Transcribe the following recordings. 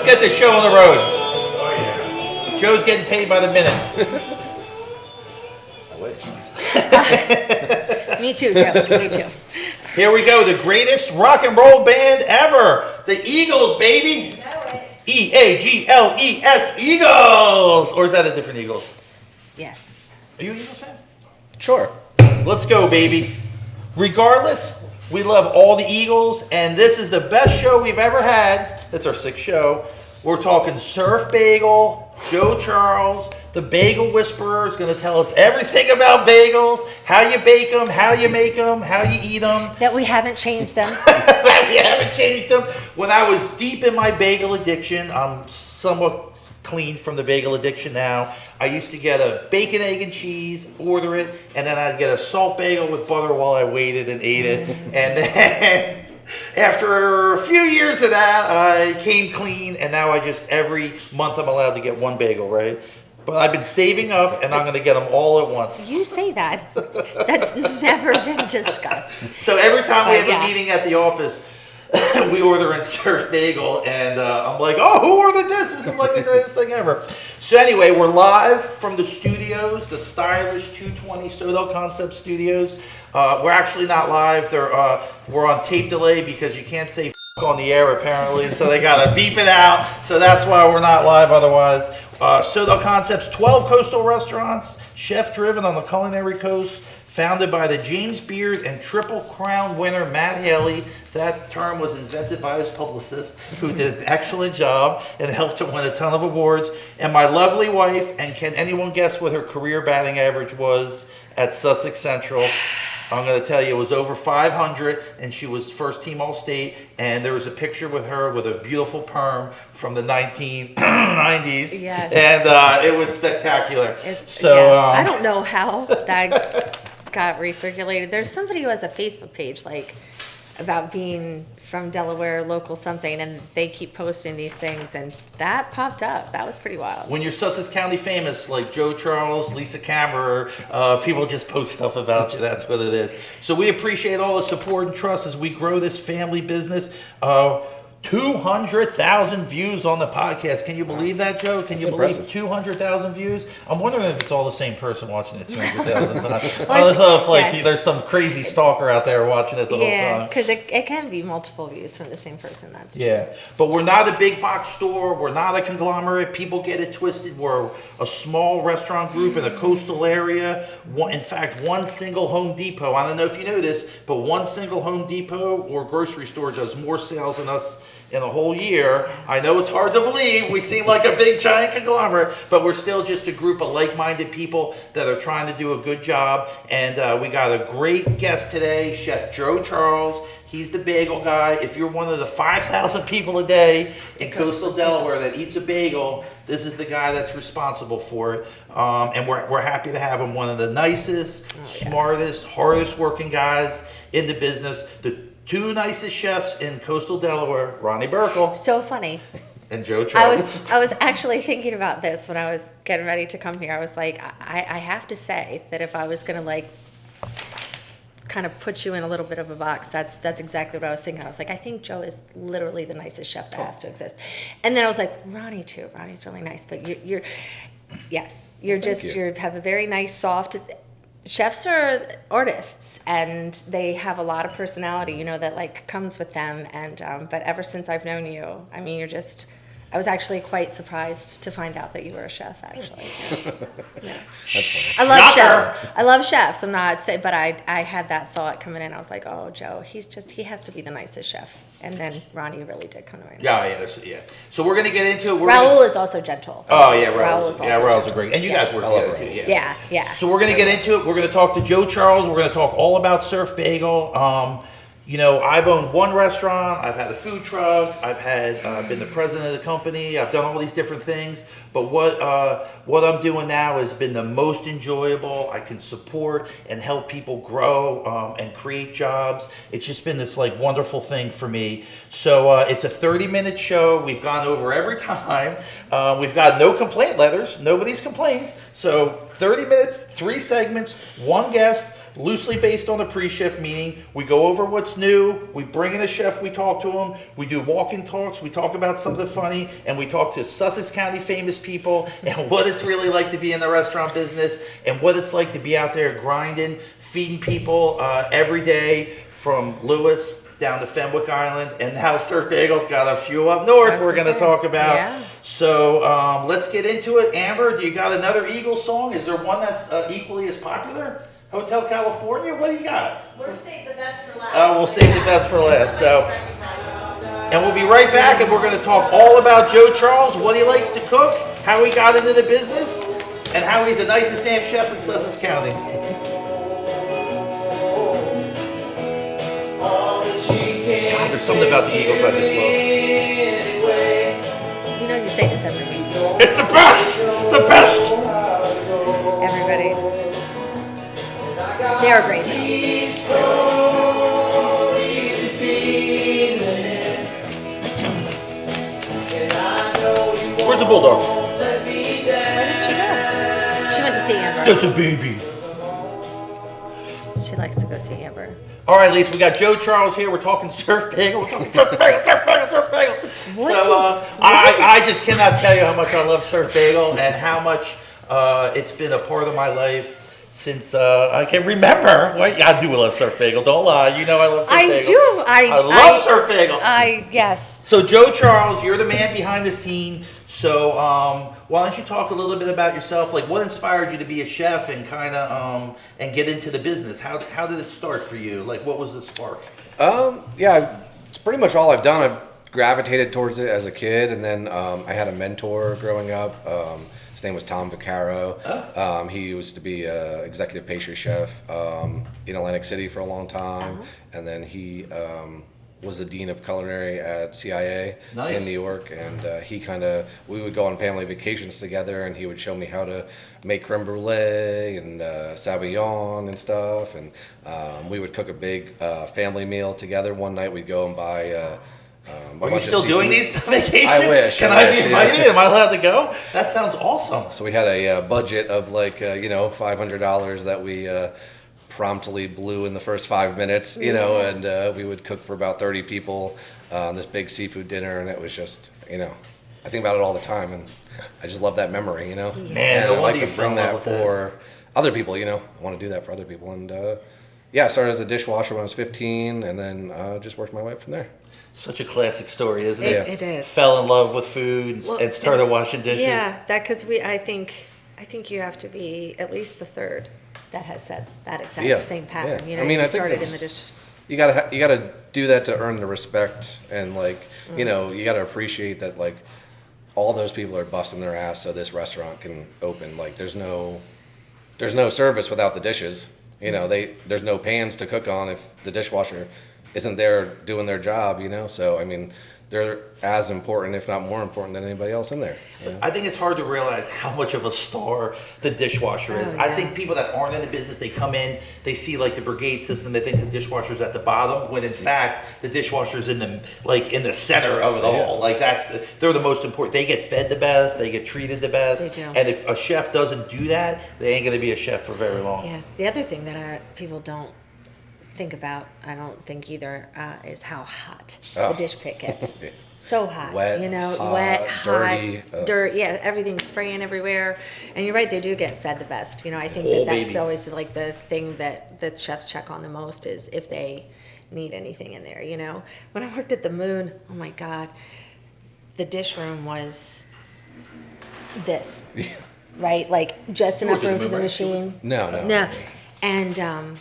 Let's get this show on the road. Oh, yeah. Joe's getting paid by the minute. I wish. Me too, Joe. Me too. Here we go. The greatest rock and roll band ever. The Eagles, baby. E-A-G-L-E-S, Eagles. Or is that a different Eagles? Yes. Are you an Eagles fan? Sure. Let's go, baby. Regardless, we love all the Eagles, and this is the best show we've ever had. It's our 6th show. We're talking Surf Bagel, Joe Charles, the Bagel Whisperer is going to tell us everything about bagels, how you bake them, how you make them, how you eat them. That we haven't changed them. We haven't changed them. When I was deep in my bagel addiction, I'm somewhat clean from the bagel addiction now. I used to get a bacon, egg, and cheese, order it, and then I'd get a salt bagel with butter while I waited and ate it. And then after a few years of that, I came clean, and now I just, every month I'm allowed to get one bagel, right? But I've been saving up, and I'm going to get them all at once. You say that. That's never been discussed. So every time we have yeah. a meeting at the office, we order in Surf Bagel, and I'm like, oh, who ordered this? This is like the greatest thing ever. So anyway, we're live from the studios, the stylish 220 SoDel Concept Studios. We're actually not live. We're on tape delay because you can't say on the air apparently, so they got to beep it out. So that's why we're not live otherwise. SoDel Concepts, 12 coastal restaurants, chef-driven on the culinary coast. Founded by the James Beard and Triple Crown winner Matt Haley. That term was invented by his publicist, who did an excellent job and helped him win a ton of awards. And my lovely wife, and can anyone guess what her career batting average was at Sussex Central? I'm going to tell you, it was over 500, and she was first team All-State, and there was a picture with her with a beautiful perm from the 1990s, Yes. and it was spectacular. I don't know how that got recirculated. There's somebody who has a Facebook page like about being from Delaware, local something, and they keep posting these things, and that popped up. That was pretty wild. When you're Sussex County famous, like Joe Charles, Lisa Kammerer, people just post stuff about you. That's what it is. So we appreciate all the support and trust as we grow this family business. 200,000 views on the podcast. Can you believe that, Joe? Can you believe 200,000 views? I'm wondering if it's all the same person watching it 200,000 times. I don't know if there's some crazy stalker out there watching it the whole time. Yeah, because it can be multiple views from the same person. That's true. Yeah, but we're not a big box store. We're not a conglomerate. People get it twisted. We're a small restaurant group in a coastal area. In fact, one single Home Depot. I don't know if you know this, but one single Home Depot or grocery store does more sales than us in a whole year. I know it's hard to believe. We seem like a big giant conglomerate, but we're still just a group of like-minded people that are trying to do a good job. And we got a great guest today, Chef Joe Charles. He's the bagel guy. If you're one of the 5,000 people a day in coastal Delaware that eats a bagel, this is the guy that's responsible for it. And we're happy to have him. One of the nicest, smartest, hardest working guys in the business. The two nicest chefs in coastal Delaware, Ronnie Burkle. So funny. And Joe Charles. I was actually thinking about this when I was getting ready to come here. I was like, I have to say that if I was going to like kind of put you in a little bit of a box, that's exactly what I was thinking. I was like, I think Joe is literally the nicest chef that has to exist. And then I was like, Ronnie too. Ronnie's really nice, but you have a very nice, soft. Chefs are artists, and they have a lot of personality, that like comes with them. And but ever since I've known you, I mean, I was actually quite surprised to find out that you were a chef. Actually, yeah. That's funny. I love chefs. I love chefs. I'm not saying, but I had that thought coming in. I was like, oh, Joe, he has to be the nicest chef. And then Ronnie really did come to mind. Yeah. So we're gonna get into it. Raul is also gentle. Oh yeah, Raul is also Raul's gentle. a great, and you guys work together too. Yeah. So we're gonna get into it. We're gonna talk to Joe Charles. We're gonna talk all about Surf Bagel. I've owned one restaurant. I've had a food truck. I've been the president of the company. I've done all these different things. But what I'm doing now has been the most enjoyable. I can support and help people grow and create jobs. It's just been this like wonderful thing for me. So it's a 30-minute show. We've gone over every time. We've got no complaint letters. Nobody's complained. So 30 minutes, 3 segments, 1 guest. loosely based on the pre-shift, meaning we go over what's new, we bring in a chef, we talk to him, we do walk-in talks, we talk about something funny, and we talk to Sussex County famous people and what it's really like to be in the restaurant business and what it's like to be out there grinding, feeding people every day from Lewis down to Fenwick Island, and now Surf Bagel's got a few up north we're going to talk about. Yeah. So let's get into it. Amber, do you got another Eagles song? Is there one that's equally as popular? Hotel California? What do you got? We'll save the best for last. Oh, we'll save the best for last. So, and we'll be right back, and we're going to talk all about Joe Charles, what he likes to cook, how he got into the business, and how he's the nicest damn chef in Sussex County. God, there's something about the Eagles I just love. You know you say this every week. It's the best! The best! Everybody. They are great though. Where's the bulldog? Where did she go? She went to see Amber. That's a baby. She likes to go see Amber. All right, Lisa, we got Joe Charles here. We're talking Surf Bagel. We're talking Surf Bagel, Surf Bagel, Surf Bagel. I just cannot tell you how much I love Surf Bagel and how much it's been a part of my life since I can remember. Wait, I do love Surf Bagel. Don't lie. You know I love Surf Bagel. I do. I love Surf Bagel. Yes. So Joe Charles, you're the man behind the scene. So why don't you talk a little bit about yourself? Like, what inspired you to be a chef and kind of and get into the business? How did it start for you? Like, what was the spark? Yeah, it's pretty much all I've done. I've gravitated towards it as a kid, and then I had a mentor growing up. His name was Tom Vaccaro. Oh. He used to be an executive pastry chef in Atlantic City for a long time, and then he was the dean of culinary at CIA Nice. in New York, and we would go on family vacations together, and he would show me how to make creme brulee and sauvignon and stuff, and we would cook a big family meal together. One night we'd go and buy Are you still doing these vacations? I wish. Can I be invited? Am I allowed to go? That sounds awesome. So we had a budget of $500 that we promptly blew in the first 5 minutes, and we would cook for about 30 people on this big seafood dinner, and it was just, I think about it all the time, and I just love that memory, Man, and no I like wonder to you bring fell in that love with for other people, I want to do that for other people, and I started as a dishwasher when I was 15, and then just worked my way up from there. Such a classic story, isn't it? It is. Fell in love with food Well, and started washing dishes. Yeah, because I think you have to be at least the third that has said that exact same pattern. Yeah. You I mean, you I think started in that's- the dish. You gotta do that to earn the respect, and you gotta appreciate that all those people are busting their ass so this restaurant can open. There's no service without the dishes. There's no pans to cook on if the dishwasher isn't there doing their job. So I mean, they're as important, if not more important, than anybody else in there. I think it's hard to realize how much of a star the dishwasher is. Oh, I yeah. think people that aren't in the business, they come in, they see the brigade system, they think the dishwasher's at the bottom, when in fact the dishwasher's in the center of it all. They're the most important. They get fed the best, they get treated the best. They do. And if a chef doesn't do that, they ain't gonna be a chef for very long. Yeah. The other thing that people don't think about, I don't think either, is how hot the dish pit gets. So hot, Wet, wet, dirty, hot, dirt. Yeah, everything's spraying everywhere. And you're right, they do get fed the best. I think Oh, that's baby. always the thing that the chefs check on the most is if they need anything in there. When I worked at the Moon, oh my God, the dish room was this, right? Just enough worked at room the for the Moon, right? machine. No. And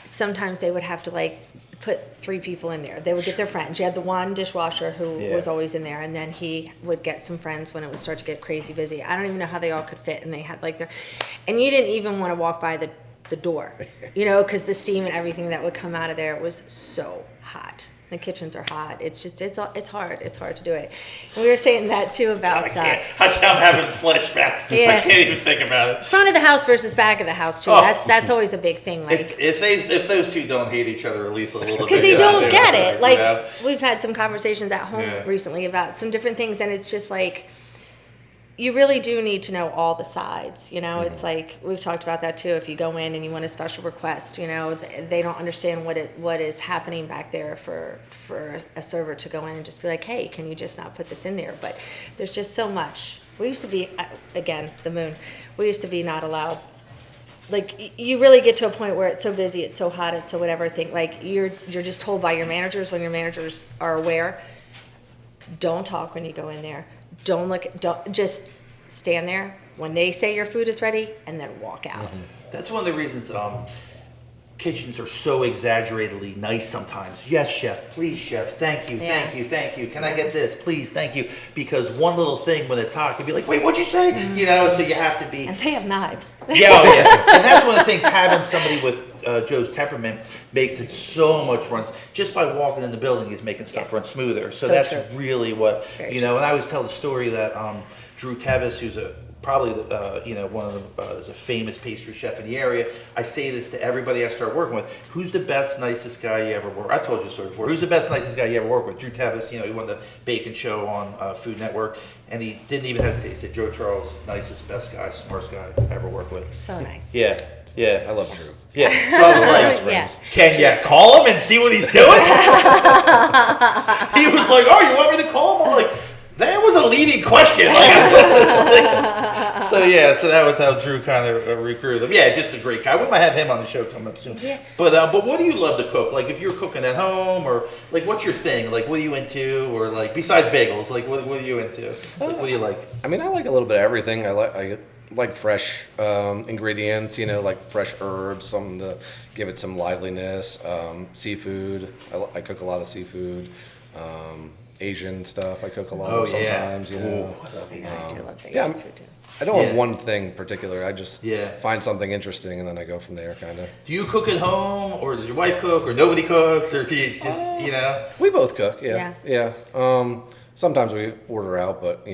sometimes they would have to put 3 people in there. They would get their friends. You had the one dishwasher who was always in there, and then he would get some friends when it would start to get crazy busy. I don't even know how they all could fit, and they had and you didn't even want to walk by the door, because the steam and everything that would come out of there was so hot. The kitchens are hot. It's just it's hard. It's hard to do it. And we were saying that too about I'm having flashbacks. Yeah. I can't even think about it. front of the house versus back of the house too. Oh. That's always a big thing. If those two don't hate each other at least a little bit. Because they don't get it. you know? We've had some conversations at home Yeah. recently about some different things, and it's just you really do need to know all the sides. It's like we've talked about that too. If you go in and you want a special request, they don't understand what is happening back there for a server to go in and just be like, hey, can you just not put this in there? But there's just so much. We used to be, again, the moon. We used to be not allowed. Like, you really get to a point where it's so busy, it's so hot, it's so whatever thing. Like, you're just told by your managers, when your managers are aware, don't talk when you go in there. Don't just stand there when they say your food is ready, and then walk out. That's one of the reasons kitchens are so exaggeratedly nice sometimes. Yes, chef. Please, chef. Thank you. Yeah. Thank you. Thank you. Can I get this? Please. Thank you. Because one little thing when it's hot can be like, wait, what'd you say? So you have to be. And they have knives. Yeah, oh yeah. And that's one of the things, having somebody with Joe's temperament makes it so much runs. Just by walking in the building, he's making stuff Yes. run smoother. So So that's true. really what, Very and I always tell the story that Drew Tevis, who's probably one of the is a famous pastry chef in the area. I say this to everybody I start working with. Who's the best, nicest guy you ever worked with? I've told you the story before. Who's the best, nicest guy you ever worked with? Drew Tevis, he won the bacon show on Food Network, and he didn't even hesitate. He said, Joe Charles, nicest, best guy, smartest guy I ever worked with. So nice. Yeah, yeah. I love Drew. Yeah, so I was like, Yeah. can you call him and see what he's doing? He was like, oh, you want me to call him? I'm like, that was a leading question. So that was how Drew kind of recruited him. Yeah, just a great guy. We might have him on the show coming up soon. Yeah. But what do you love to cook? Like, if you're cooking at home, or like, what's your thing? Like, what are you into? Or like, besides bagels, like, what are you into? Like, what do you like? I mean, I like a little bit of everything. I like fresh ingredients, like fresh herbs, something to give it some liveliness. Seafood. I cook a lot of seafood. Asian stuff I cook a lot of sometimes. Ooh, I love Asian. I do love the yeah, Asian food too. I don't have one thing particular. I just Yeah. find something interesting and then I go from there, kind of. Do you cook at home, or does your wife cook, or nobody cooks, or do you just We both cook, yeah. Sometimes we order out, but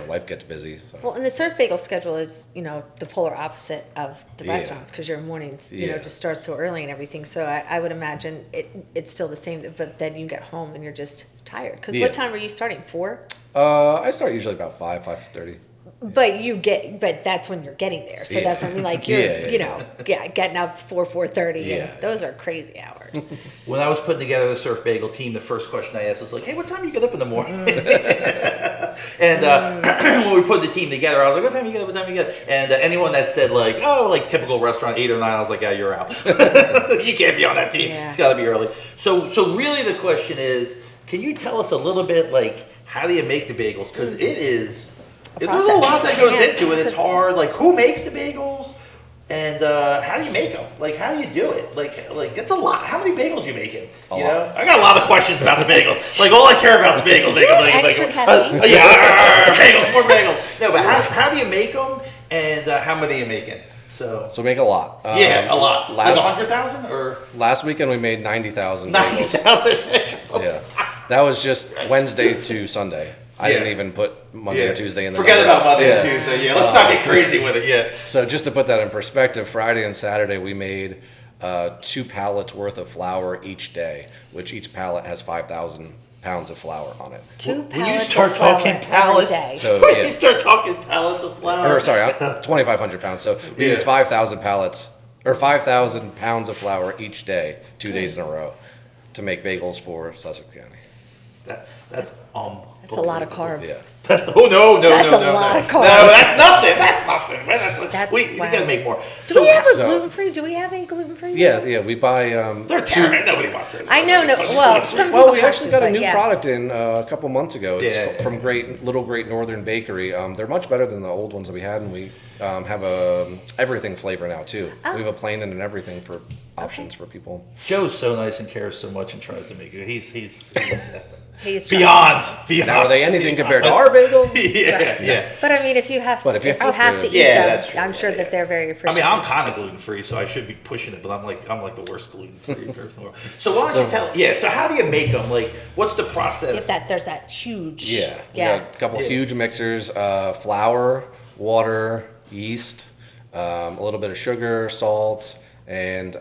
life gets busy. So. Well, and the surf bagel schedule is, the polar opposite of the Yeah. restaurants, because your mornings, Yeah. just start so early and everything. So I would imagine it's still the same, but then you get home and you're just tired. Because Yeah. what time are you starting? 4? I start usually about 5:30. But that's when you're getting there. So Yeah. that's when like you're, Yeah. getting up 4:30. Yeah. And those are crazy hours. When I was putting together the surf bagel team, the first question I asked was like, hey, what time do you get up in the morning? And when we put the team together, I was like, what time do you get up? What time do you get up? And anyone that said like, oh, like typical restaurant, 8 or 9, I was like, yeah, you're out. You can't be on that team. Yeah. It's got to be early. So really the question is, can you tell us a little bit, like, how do you make the bagels? Because there's a process. lot that goes Yeah, into it. It's hard. Like, who makes the bagels? And how do you make them? Like, how do you do it? Like it's a lot. How many bagels you making? A lot. I got a lot of questions about the bagels. Like, all I care about is bagels. Did you have bagels, extra bagels. caffeine? Bagels, more bagels. No, but how do you make them? And how many are you making? So we make a lot. yeah, a lot. Like Last 100,000 or last weekend we made 90,000 90,000 bagels. bagels. Yeah, that was just Wednesday to Sunday. I Yeah. didn't even put Monday or Tuesday in the Forget numbers. about Monday Yeah. and Tuesday. Yeah, let's not get crazy with it. Yeah. So just to put that in perspective, Friday and Saturday we made 2 pallets worth of flour each day, which each pallet has 5,000 pounds of flour on it. 2 When you pallets start of flour talking every pallets, day. So when yeah. you start talking pallets of flour. Or sorry, 2,500 pounds. So we Yeah. used 5,000 pallets or 5,000 pounds of flour each day, 2 days in a row, to make bagels for Sussex County. That's That's a lot of carbs. Yeah. Oh no! That's no, a no, lot no. of carbs. No, that's nothing. That's nothing. Man, we wow. gotta make more. Do we have a so- gluten-free? Do we have any gluten-free? Yeah, we buy. They're terrible. Nobody wants it. I know, no. Well, some Well, people we have actually to, got a but new yeah. product in a couple months ago. It's Yeah. from Little Great Northern Bakery. They're much better than the old ones that we had, and we have a everything flavor now too. Oh. We have a plain and an everything for options for people. Joe's so nice and cares so much and tries to make it. He's He's beyond. Now, are they anything compared to our bagels? Yeah. But I mean, if you have, But if you have to to- eat Yeah, them, that's true. I'm sure Yeah, that yeah. they're very I appreciative. mean, I'm kind of gluten free, so I should be pushing it, but I'm like the worst gluten free person in the world. So why don't you tell? Yeah. So how do you make them? Like, what's the process? If there's that huge. Yeah, we Yeah. got a couple Yeah. huge mixers: flour, water, yeast, a little bit of sugar, salt, and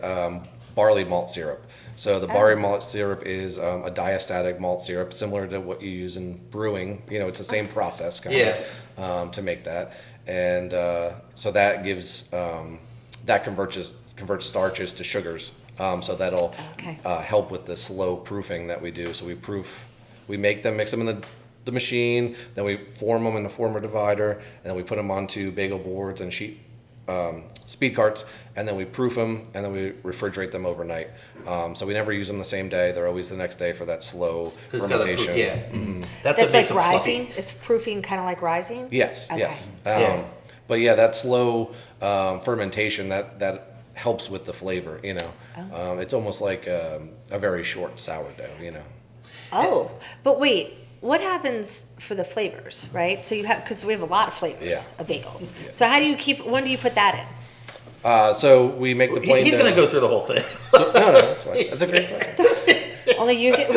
barley malt syrup. So the barley malt syrup is a diastatic malt syrup, similar to what you use in brewing. It's the same process to make that. And so that gives, that converts starches to sugars. So that'll help with the slow proofing that we do. So we make them, mix them in the machine, then we form them in the former divider, and then we put them onto bagel boards and speed carts, and then we proof them, and then we refrigerate them overnight. So we never use them the same day. They're always the next day for that slow fermentation. That's like what rising. It's proofing kind of like rising. Yes, Okay. yes. But yeah, that slow fermentation that helps with the flavor. It's almost like a very short sourdough. Oh, but wait. What happens for the flavors, right? So because we have a lot of flavors of bagels. Yeah. So when do you put that in? So we make the plain He's dough. going to go through the whole thing. No, that's fine. That's a great question. Only you get.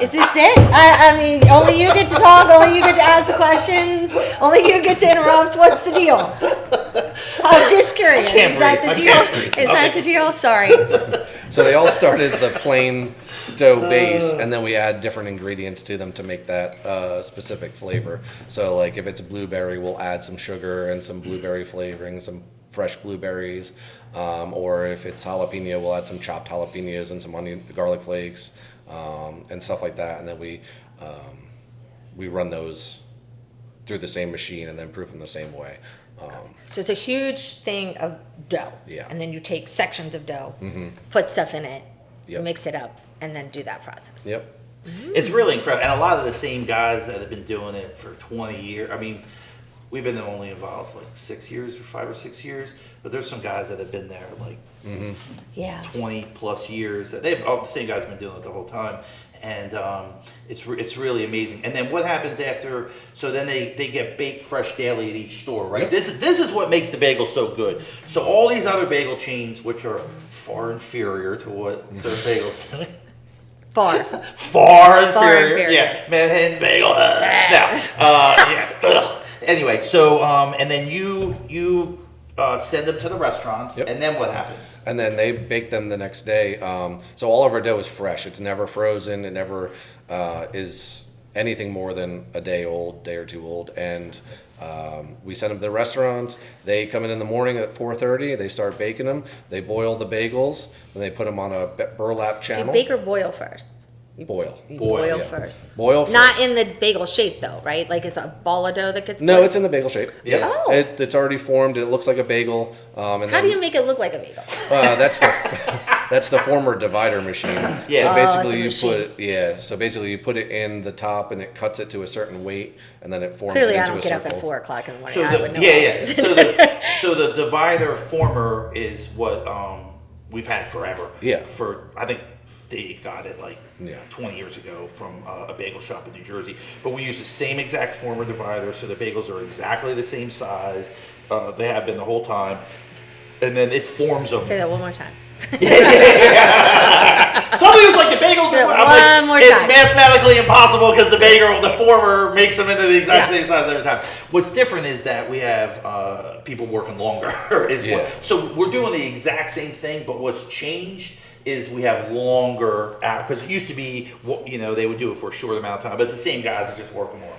Is this it? I mean, only you get to talk. Only you get to ask the questions. Only you get to interrupt. What's the deal? I'm just curious. Is that the deal? Is that the deal? Sorry. So they all start as the plain dough base, and then we add different ingredients to them to make that specific flavor. So like if it's blueberry, we'll add some sugar and some blueberry flavoring, some fresh blueberries. Or if it's jalapeno, we'll add some chopped jalapenos and some onion, garlic flakes, and stuff like that. And then we run those through the same machine and then proof them the same way. So it's a huge thing of dough. Yeah. And then you take sections of dough, put stuff in it, Yep. mix it up, and then do that process. Yep. It's really incredible. And a lot of the same guys that have been doing it for 20 years. I mean, we've been only involved like 6 years or 5 or 6 years, but there's some guys that have been there like Yeah. 20 plus years. They've all the same guys have been doing it the whole time. And it's really amazing. And then what happens after? So then they get baked fresh daily at each store, right? Yep. This is what makes the bagel so good. So all these other bagel chains, which are far inferior to what Surf Bagels do. Far. Far Far inferior. inferior. Yeah, Manhattan bagel. Yeah. Ugh. Anyway, so and then you send them to the restaurants, Yep. and then what happens? And then they bake them the next day. So all of our dough is fresh. It's never frozen. It never is anything more than a day or two old. And we send them to the restaurants. They come in the morning at 4:30. They start baking them. They boil the bagels, and they put them on a burlap You channel. bake or boil first? Boil. You Boil, boil yeah. first. Boil first. Not in the bagel shape though, right? Like it's a ball of dough that gets No, put- it's in the bagel shape. Yeah. Oh. It's already formed. It looks like a bagel. And How do you make it look like a bagel? That's the former divider machine. Yeah. So Oh, basically it's a you put it, So basically you put it in the top and it cuts it to a certain weight and then it forms Clearly, it I into don't a get up circle. at 4 o'clock in the morning. So I would know. yeah. So the divider former is what we've had forever. Yeah. For I think Dave got it like Yeah. 20 years ago from a bagel shop in New Jersey. But we use the same exact former divider, so the bagels are exactly the same size. They have been the whole time. And then it forms them. Say that one more time. Somebody was like the bagels. Yeah, I'm one like, more it's time. mathematically impossible because the former makes them into the exact Yeah. same size every time. What's different is that we have people working longer. Yeah. So we're doing the exact same thing, but what's changed is we have longer because it used to be they would do it for a short amount of time, but it's the same guys that just working more.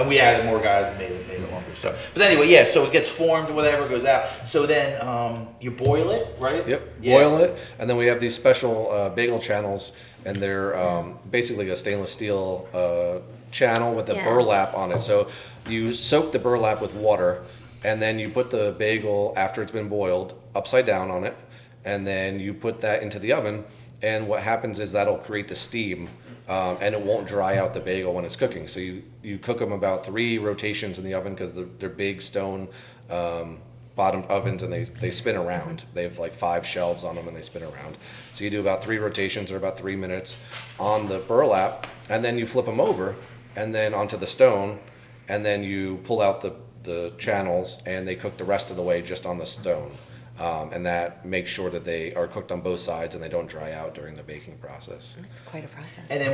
We added more guys and made it longer. So, but anyway, yeah. So it gets formed, whatever goes out. So then you boil it, right? Yep, Yeah. boil it, and then we have these special bagel channels, and they're basically a stainless steel channel with a Yeah. burlap on it. So you soak the burlap with water, and then you put the bagel, after it's been boiled, upside down on it, and then you put that into the oven, and what happens is that'll create the steam, and it won't dry out the bagel when it's cooking. So you cook them about 3 rotations in the oven because they're big stone bottomed ovens, and they spin around. They have like 5 shelves on them and they spin around. So you do about 3 rotations or about 3 minutes on the burlap, and then you flip them over and then onto the stone, and then you pull out the channels and they cook the rest of the way just on the stone. And that makes sure that they are cooked on both sides and they don't dry out during the baking process. It's quite a process. And then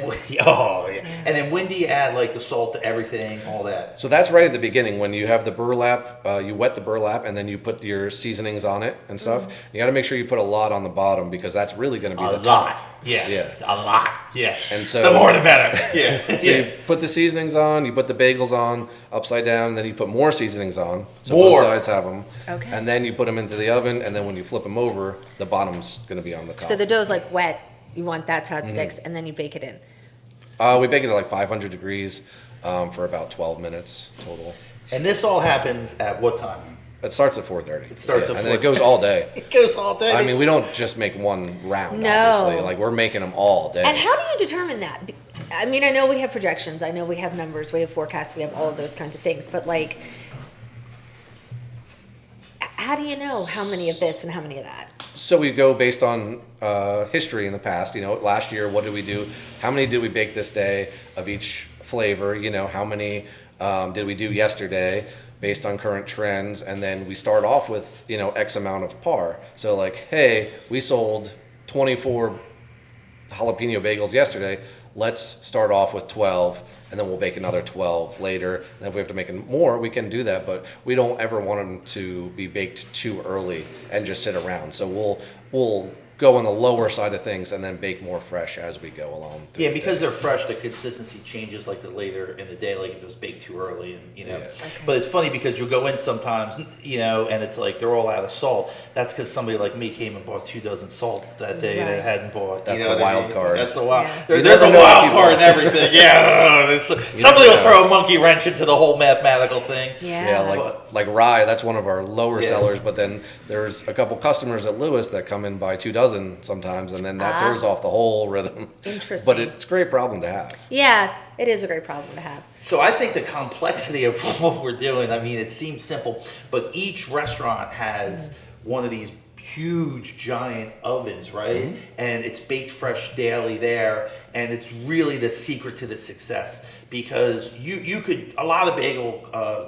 And then when do you add like the salt to everything, all that? So that's right at the beginning when you have the burlap, you wet the burlap and then you put your seasonings on it and stuff. You got to make sure you put a lot on the bottom because that's really going to be A the top. lot. Yeah. Yeah. A lot. Yeah. And so- the more the better. Yeah. So yeah. you put the seasonings on, you put the bagels on upside down, then you put more seasonings on, so More. both sides have them. Okay. And then you put them into the oven, and then when you flip them over, the bottom's going to be on the top. So the dough's like wet. You want that to Mm-hmm. hot sticks, and then you bake it in. We bake it at like 500 degrees for about 12 minutes total. And this all happens at what time? It starts at 4:30. It starts at and then it 4:30. goes all day. It goes all day. I mean, we don't just make one round, No. obviously. Like, we're making them all day. And how do you determine that? I mean, I know we have projections, I know we have numbers, we have forecasts, we have all of those kinds of things, but like, how do you know how many of this and how many of that? So we go based on history in the past. You know, last year, what did we do? How many did we bake this day of each flavor? You know, how many did we do yesterday based on current trends? And then we start off with, you know, X amount of par. So like, hey, we sold 24 jalapeno bagels yesterday. Let's start off with 12, and then we'll bake another 12 later. And if we have to make more, we can do that, but we don't ever want them to be baked too early and just sit around. So we'll go on the lower side of things and then bake more fresh as we go along. through Yeah, the because day. they're fresh, the consistency changes like the later in the day, like if it was baked too early, and you know. Yeah. But it's funny because you'll go in sometimes, you know, and it's like they're all out of salt. That's because somebody like me came and bought 2 dozen salt that day Right. that hadn't bought. That's you know the what I wild mean? card. That's the wild. Yeah. There's never a know what wild people- card in everything. Yeah, somebody will never throw a monkey wrench into the whole mathematical thing. Yeah, But- like rye, that's one of our lower Yeah. sellers, but then there's a couple customers at Lewis that come in buy 2 dozen sometimes, and then that Ah. throws off the whole rhythm. Interesting. But it's a great problem to have. Yeah, it is a great problem to have. So I think the complexity of what we're doing, I mean, it seems simple, but each restaurant has one of these huge giant ovens, right? And it's baked fresh daily there, and it's really the secret to the success, because you could, a lot of bagel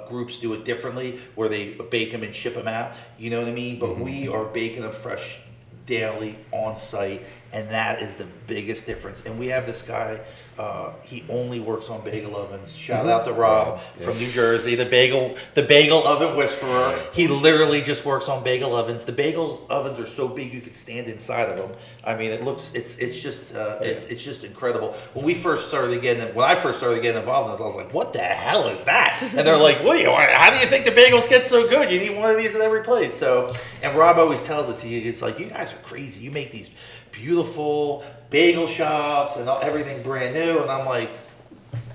groups do it differently, where they bake them and ship them out, you know what I mean? But we are baking them fresh daily on site, and that is the biggest difference. And we have this guy, he only works on bagel ovens. Shout out to Rob from New Jersey, the bagel oven whisperer. He literally just works on bagel ovens. The bagel ovens are so big you could stand inside of them. I mean, it's just incredible. When I first started getting involved in this, I was like, what the hell is that? And they're like, how do you think the bagels get so good? You need one of these at every place. So, and Rob always tells us, he's like, you guys are crazy. You make these beautiful bagel shops and everything brand new. And I'm like,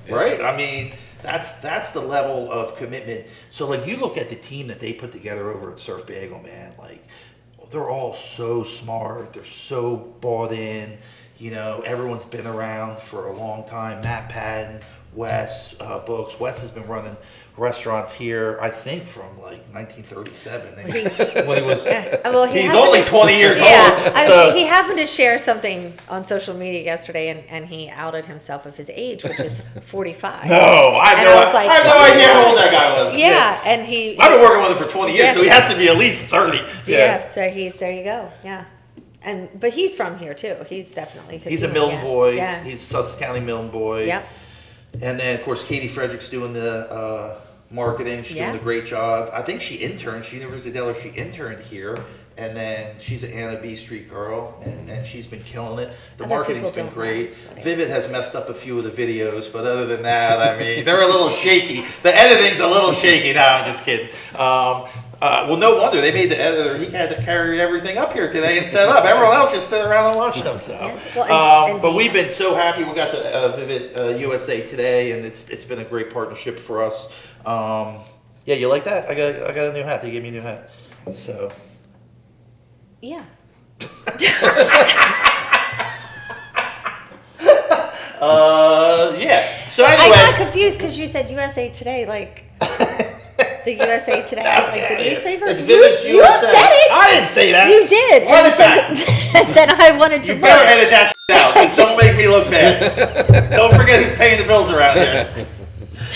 right? I mean, that's the level of commitment. So like, you look at the team that they put together over at Surf Bagel, man, like, they're all so smart. They're so bought in. You know, everyone's been around for a long time. Matt Patton, Wes Books. Wes has been running restaurants here, I think, from like 1937. And when he was, Well, he he's happened only to- 20 years Yeah, old. So he happened to share something on social media yesterday, and he outed himself of his age, which is 45. no, I And have I was like, I have no idea how old that guy was. Yeah, and he. I've been working with him for 20 years, Yeah. so he has to be at least 30. Yeah, so there you go. Yeah, but he's from here too. He's definitely. 'cause He's he a went- Milton yeah, boy. Yeah. He's Sussex County Milton boy. Yep. And then, of course, Katie Frederick's doing the marketing. She's Yeah. doing a great job. I think she interned. She University of Delaware. She interned here, and then she's an Anna B Street girl, and she's been killing it. The Other marketing's people been don't great. know, but Vivid has messed up a few of the videos, but other than that, I mean, they're a little shaky. The editing's a little shaky. No, I'm just kidding. Well, no wonder they made the editor. He had to carry everything up here today and set up. Everyone else just sit around and watch them. So, Yeah. Well, and but Dean- we've been so happy. We got the Vivid USA today, and it's been a great partnership for us. Yeah, you like that? I got a new hat. They gave me a new hat. So Yeah. yeah. So I got anyway, confused because you said USA Today, like the USA Today, like the newspaper. It's You, Vivid you USA. said it. I didn't say that. You did. Run And it back. then I wanted to You better look. edit that out. Just don't make me look bad. Don't forget who's paying the bills around here.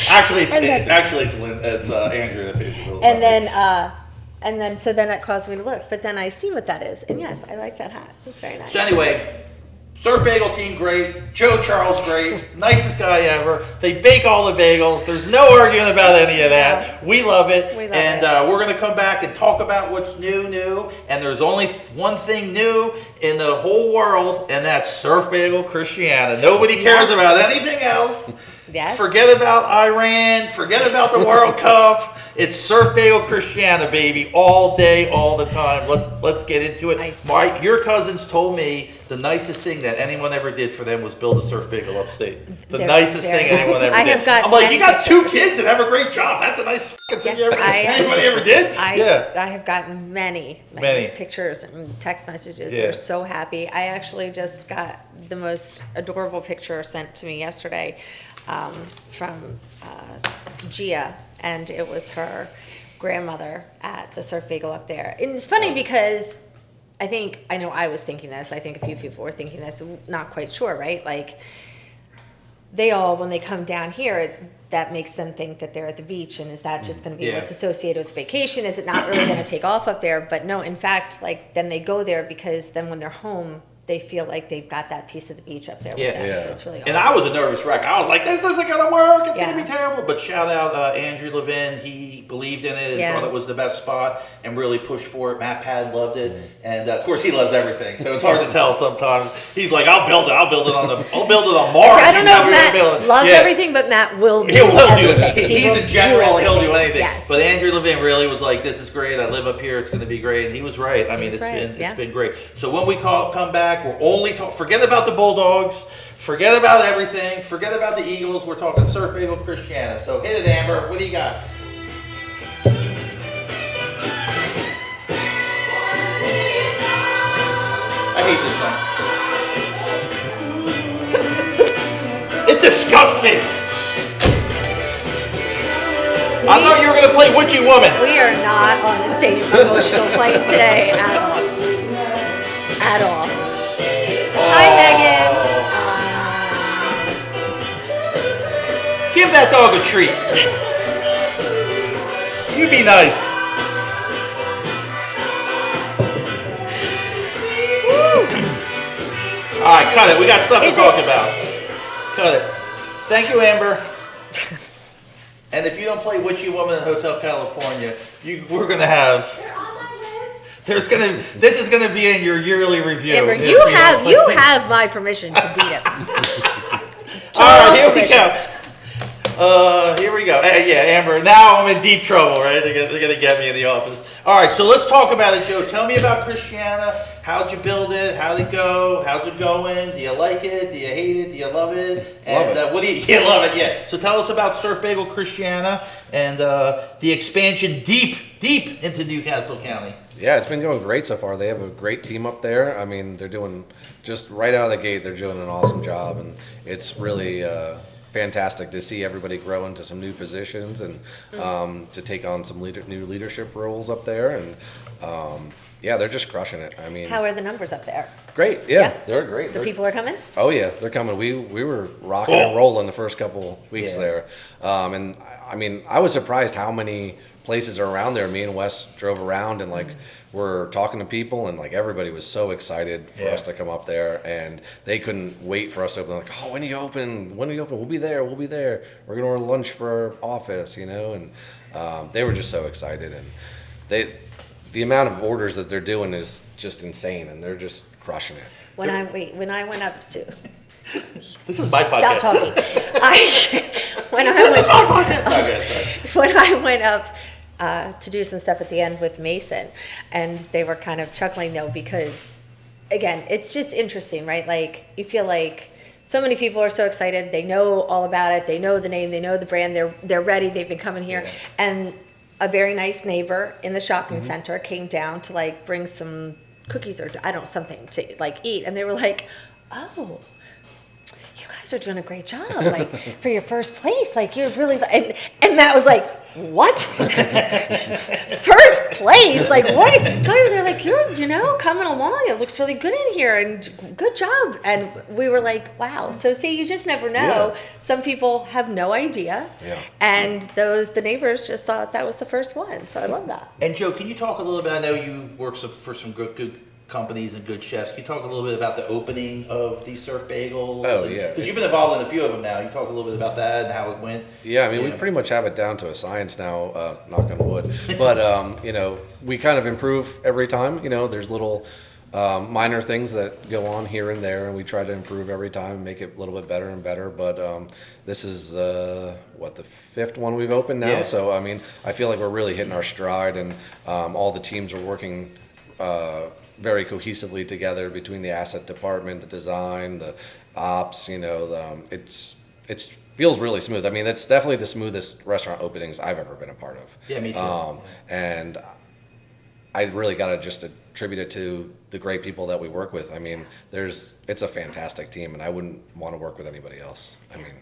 Actually, it's And then- Andrew that pays the bills. And around here. then so then it caused me to look. But then I see what that is, and yes, I like that hat. It's very nice. So anyway, Surf Bagel team, great. Joe Charles, great. Nicest guy ever. They bake all the bagels. There's no arguing about any of that. We love it. We love and it. We're going to come back and talk about what's new. And there's only one thing new in the whole world, and that's Surf Bagel Christiana. Nobody cares about anything else. Yes. Forget about Iran. Forget about the World Cup. It's Surf Bagel Christiana, baby, all day, all the time. Let's get into it. Your cousins told me the nicest thing that anyone ever did for them was build a surf bagel upstate. The nicest thing anyone ever did. I'm like, you got 2 kids and have a great job. That's a nice thing anybody ever did. I have gotten many pictures and text messages. Yeah. They're so happy. I actually just got the most adorable picture sent to me yesterday from Gia, and it was her grandmother at the Surf Bagel up there. And it's funny because I know I was thinking this. I think a few people were thinking this. Not quite sure, right? Like, they all, when they come down here, that makes them think that they're at the beach, and is that just going to be what's associated with vacation? Is it not really going to take off up there? But no, in fact, like, then they go there because then when they're home, they feel like they've got that piece of the beach up there with them. So it's really awesome. And I was a nervous wreck. I was like, this isn't going to work. It's going to be terrible. But shout out Andrew Levin. He believed in it and thought it was the best spot and really pushed for it. Matt Pad loved it. And of course, he loves everything. So it's hard to tell sometimes. He's like, I'll build it on Mars. I don't know if Matt loves everything, but Matt will do everything. He's a general. He'll do anything. Yes. But Andrew Levin really was like, this is great. I live up here. It's going to be great. And he was right. I mean, it's been great. So when we come back, we're only forget about the Bulldogs. Forget about everything. Forget about the Eagles. We're talking Surf Bagel Christiana. So hit it, Amber. What do you got? I hate this song. It disgusts me. I thought you were going to play Witchy Woman. We are not on the same emotional plane today at all. At all. Hi, Megan. Give that dog a treat. You be nice. All right, cut it. We got stuff to talk about. Cut it. Thank you, Amber. And if you don't play Witchy Woman in Hotel California, we're gonna have. They're on my list. This is gonna be in your yearly review. Amber, you have my permission to beat him. All right, here we go. Here we go. Yeah, Amber. Now I'm in deep trouble, right? They're gonna get me in the office. All right, so let's talk about it, Joe. Tell me about Christiana. How'd you build it? How'd it go? How's it going? Do you like it? Do you hate it? Do you love it? And what do you love it? Yeah. So tell us about Surf Bagel Christiana and the expansion deep into Newcastle County. Yeah, it's been going great so far. They have a great team up there. I mean, they're doing just right out of the gate. They're doing an awesome job, and it's really fantastic to see everybody grow into some new positions and to take on some new leadership roles up there. And yeah, they're just crushing it. I mean, how are the numbers up there? Great. Yeah. They're great. The people are coming? Oh yeah, they're coming. We were rocking and rolling the first couple weeks there, and I mean, I was surprised how many places are around there. Me and Wes drove around and we're talking to people, and everybody was so excited for us to come up there, and they couldn't wait for us to open. Like, oh, when do you open? When do you open? We'll be there. We'll be there. We're gonna order lunch for our office, and they were just so excited, and the amount of orders that they're doing is just insane, and they're just crushing it. When I went up to this is my podcast. Stop talking. When I went up to do some stuff at the end with Mason, and they were kind of chuckling though, because again, it's just interesting, right? Like, you feel like so many people are so excited. They know all about it. They know the name. They know the brand. They're ready. They've been coming here, and a very nice neighbor in the shopping center came down to bring some cookies or something to eat, and they were like, "Oh, you guys are doing a great job, for your first place. You're really," and Matt was like, "What? First place? What?" They're like, "You're coming along. It looks really good in here, and good job." And we were like, "Wow." So see, you just never know. Yeah. Some people have no idea, and the neighbors just thought that was the first one. So I love that. And Joe, can you talk a little bit? I know you work for some good companies and good chefs. Can you talk a little bit about the opening of these Surf Bagels? Oh, yeah. Because you've been involved in a few of them now. You talk a little bit about that and how it went. Yeah, I mean, we pretty much have it down to a science now, knock on wood. But, you know, we kind of improve every time. You know, there's little minor things that go on here and there, and we try to improve every time and make it a little bit better and better. But this is, the 5th one we've opened now? Yeah. So, I mean, I feel like we're really hitting our stride, and all the teams are working very cohesively together between the asset department, the design, the ops. You know, it's feels really smooth. I mean, it's definitely the smoothest restaurant openings I've ever been a part of. Yeah, me too. And I really got to just attribute it to the great people that we work with. I mean, it's a fantastic team, and I wouldn't want to work with anybody else. I mean,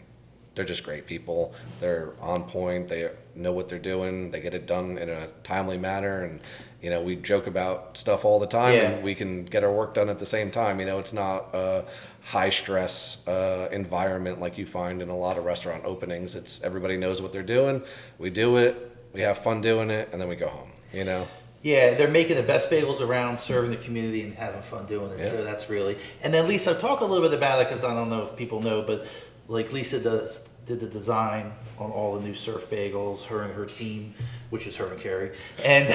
they're just great people. They're on point. They know what they're doing. They get it done in a timely manner. And, you know, we joke about stuff all the time, and we can get our work done at the same time. You know, it's not a high stress environment like you find in a lot of restaurant openings. It's everybody knows what they're doing. We do it. We have fun doing it, and then we go home, you know? Yeah, they're making the best bagels around, serving the community and having fun doing it. Yeah. So that's really. And then Lisa, talk a little bit about it, because I don't know if people know, but like Lisa did the design on all the new Surf Bagels, her and her team, which is her and Carrie, and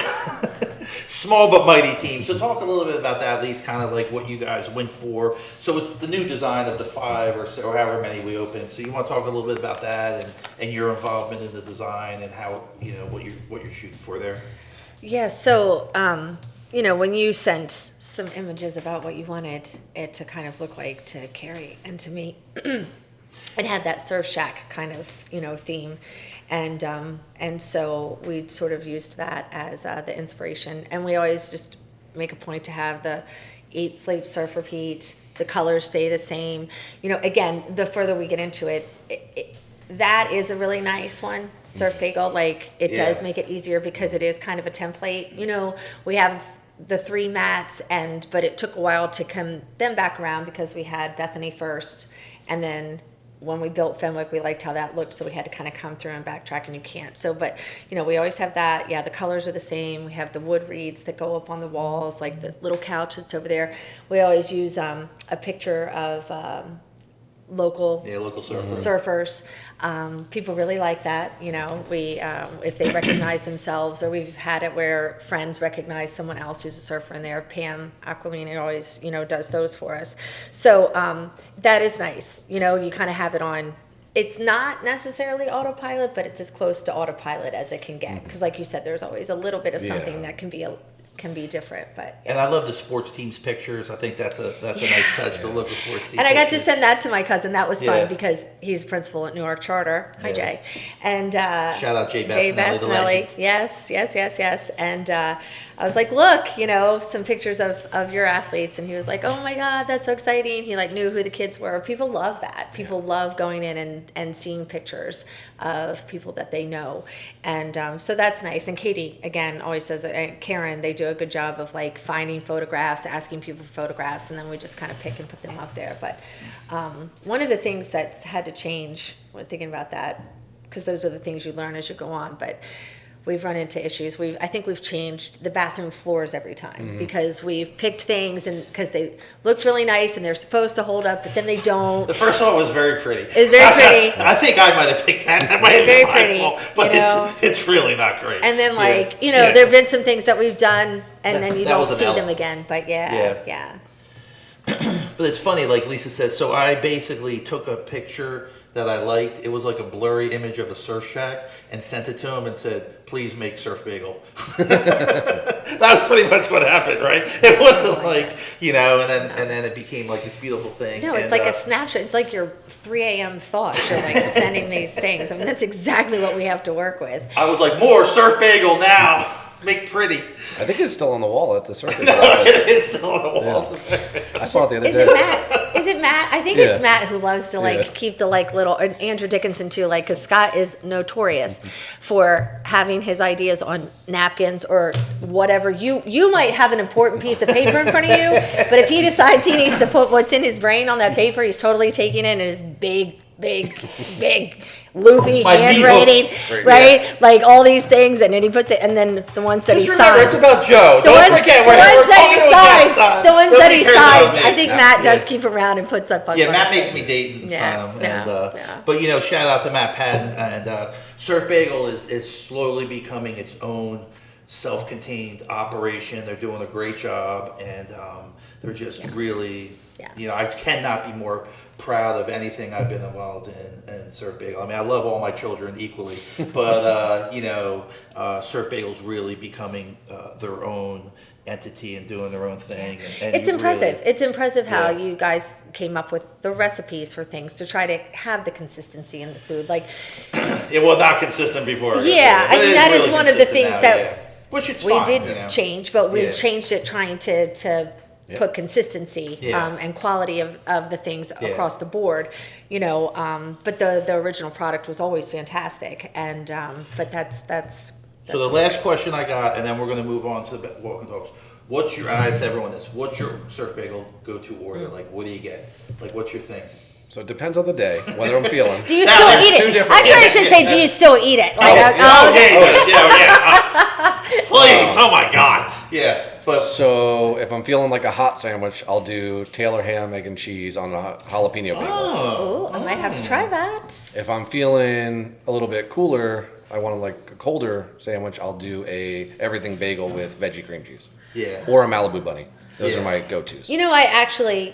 small but mighty team. So talk a little bit about that, at least kind of like what you guys went for. So it's the new design of the 5 or so, or however many we opened. So you want to talk a little bit about that and your involvement in the design and how, you know, what you're shooting for there. Yeah, so, you know, when you sent some images about what you wanted it to kind of look like to Carrie and to me, it had that Surf Shack kind of, you know, theme. And so we sort of used that as the inspiration. And we always just make a point to have the eat, sleep, surf, repeat. The colors stay the same. You know, again, the further we get into it, that is a really nice one. Surf Bagel, like it does make it easier because it is kind of a template. You know, we have the 3 mats, but it took a while to come them back around because we had Bethany first, and then when we built Fenwick, we liked how that looked, so we had to kind of come through and backtrack, and you can't. So, but you know, we always have that. Yeah, the colors are the same. We have the wood reeds that go up on the walls, like the little couch that's over there. We always use a picture of local surfers. People really like that. You know, we if they recognize themselves, or we've had it where friends recognize someone else who's a surfer in there. Pam Aquilini always, you know, does those for us. So that is nice. You know, you kind of have it on. It's not necessarily autopilot, but it's as close to autopilot as it can get. Because, like you said, there's always a little bit of something that can be different, but And I love the sports teams pictures. I think that's a nice touch. The local sports team. and I got to pictures. send that to my cousin. That was Yeah. fun because he's principal at Newark Charter. Hi, Jay. And Shout out Jay Jay Bassinelli, the Bassinelli. legend. Yes. And I was like, look, you know, some pictures of your athletes, and he was like, oh my God, that's so exciting. He like knew who the kids were. People love that. People love going in and seeing pictures of people that they know, and so that's nice. And Katie again always says, and Karen, they do a good job of like finding photographs, asking people for photographs, and then we just kind of pick and put them up there. But one of the things that's had to change when thinking about that, because those are the things you learn as you go on, but we've run into issues. I think we've changed the bathroom floors every time because we've picked things and because they looked really nice and they're supposed to hold up, but then they don't. The first one was very pretty. It's very pretty. I think I might have picked that. That might have Very been my pretty, fault, but you know? it's really not great. And then Yeah. you know, Yeah. there've been some things that we've done and then you That don't was see an them L. again. But Yeah. yeah. But it's funny, like Lisa said, so I basically took a picture that I liked. It was like a blurry image of a surf shack and sent it to him and said, please make Surf Bagel. That was pretty much what happened, right? It wasn't like, you know, and then it became like this beautiful thing. No, it's And, like a snapshot. It's like your 3 a.m. thoughts. You're like sending these things. I mean, that's exactly what we have to work with. I was like, more Surf Bagel now. Make pretty. I think it's still on the wall at the circus No, office. it is still on the wall. I saw it the other Is day. it Matt? Is it Matt? I think it's Yeah. Matt who loves to like Yeah. keep the like little, and Andrew Dickinson too, like, because Scott is notorious for having his ideas on napkins or whatever. You might have an important piece of paper in front of you, but if he decides he needs to put what's in his brain on that paper, he's totally taking it in his big big, loopy My handwriting, V-hooks. right? Like all these things, and then he puts it, and then the ones that Just he remember, signs. it's about Joe. The Don't ones, forget, the we're ones that talking he to a guest signs, on. the ones that Nobody he cares about signs. me. I think Yeah. Matt does Yeah. keep around and puts up. Yeah, Matt makes me date and Yeah, sign them. yeah, And, yeah. But, shout out to Matt Patton. And Surf Bagel is slowly becoming its own self-contained operation. They're doing a great job. And they're just really, I cannot be more proud of anything I've been involved in Surf Bagel. I mean, I love all my children equally, but Surf Bagel's really becoming their own entity and doing their own thing. And It's impressive. Really, It's impressive how Yeah. you guys came up with the recipes for things to try to have the consistency in the food. Like, it was not consistent before. Yeah, but I mean, it that is really one of the consistent things now, that yeah. Which it's we fine, did change, but we Yeah. changed it trying to put consistency Yeah. and quality of the things Yeah. across the board, but the original product was always fantastic, and but that's So the last question I got, and then we're going to move on to the walking dogs. What's your? And I asked everyone this. What's your Surf Bagel go-to order? Like, what do you get? Like, what's your thing? So it depends on the day, whether I'm feeling. Do you Now, still there's eat two it? different- Actually, I should say, do you still eat it? Like, Please, oh my God. Yeah, but So if I'm feeling like a hot sandwich, I'll do Taylor ham, egg, and cheese on a jalapeno bagel. oh, I might have to try that. If I'm feeling a little bit cooler, I want like a colder sandwich, I'll do a everything bagel with veggie cream cheese. Yeah. Or a Malibu bunny. Those Yeah. are my go-tos. You know, I actually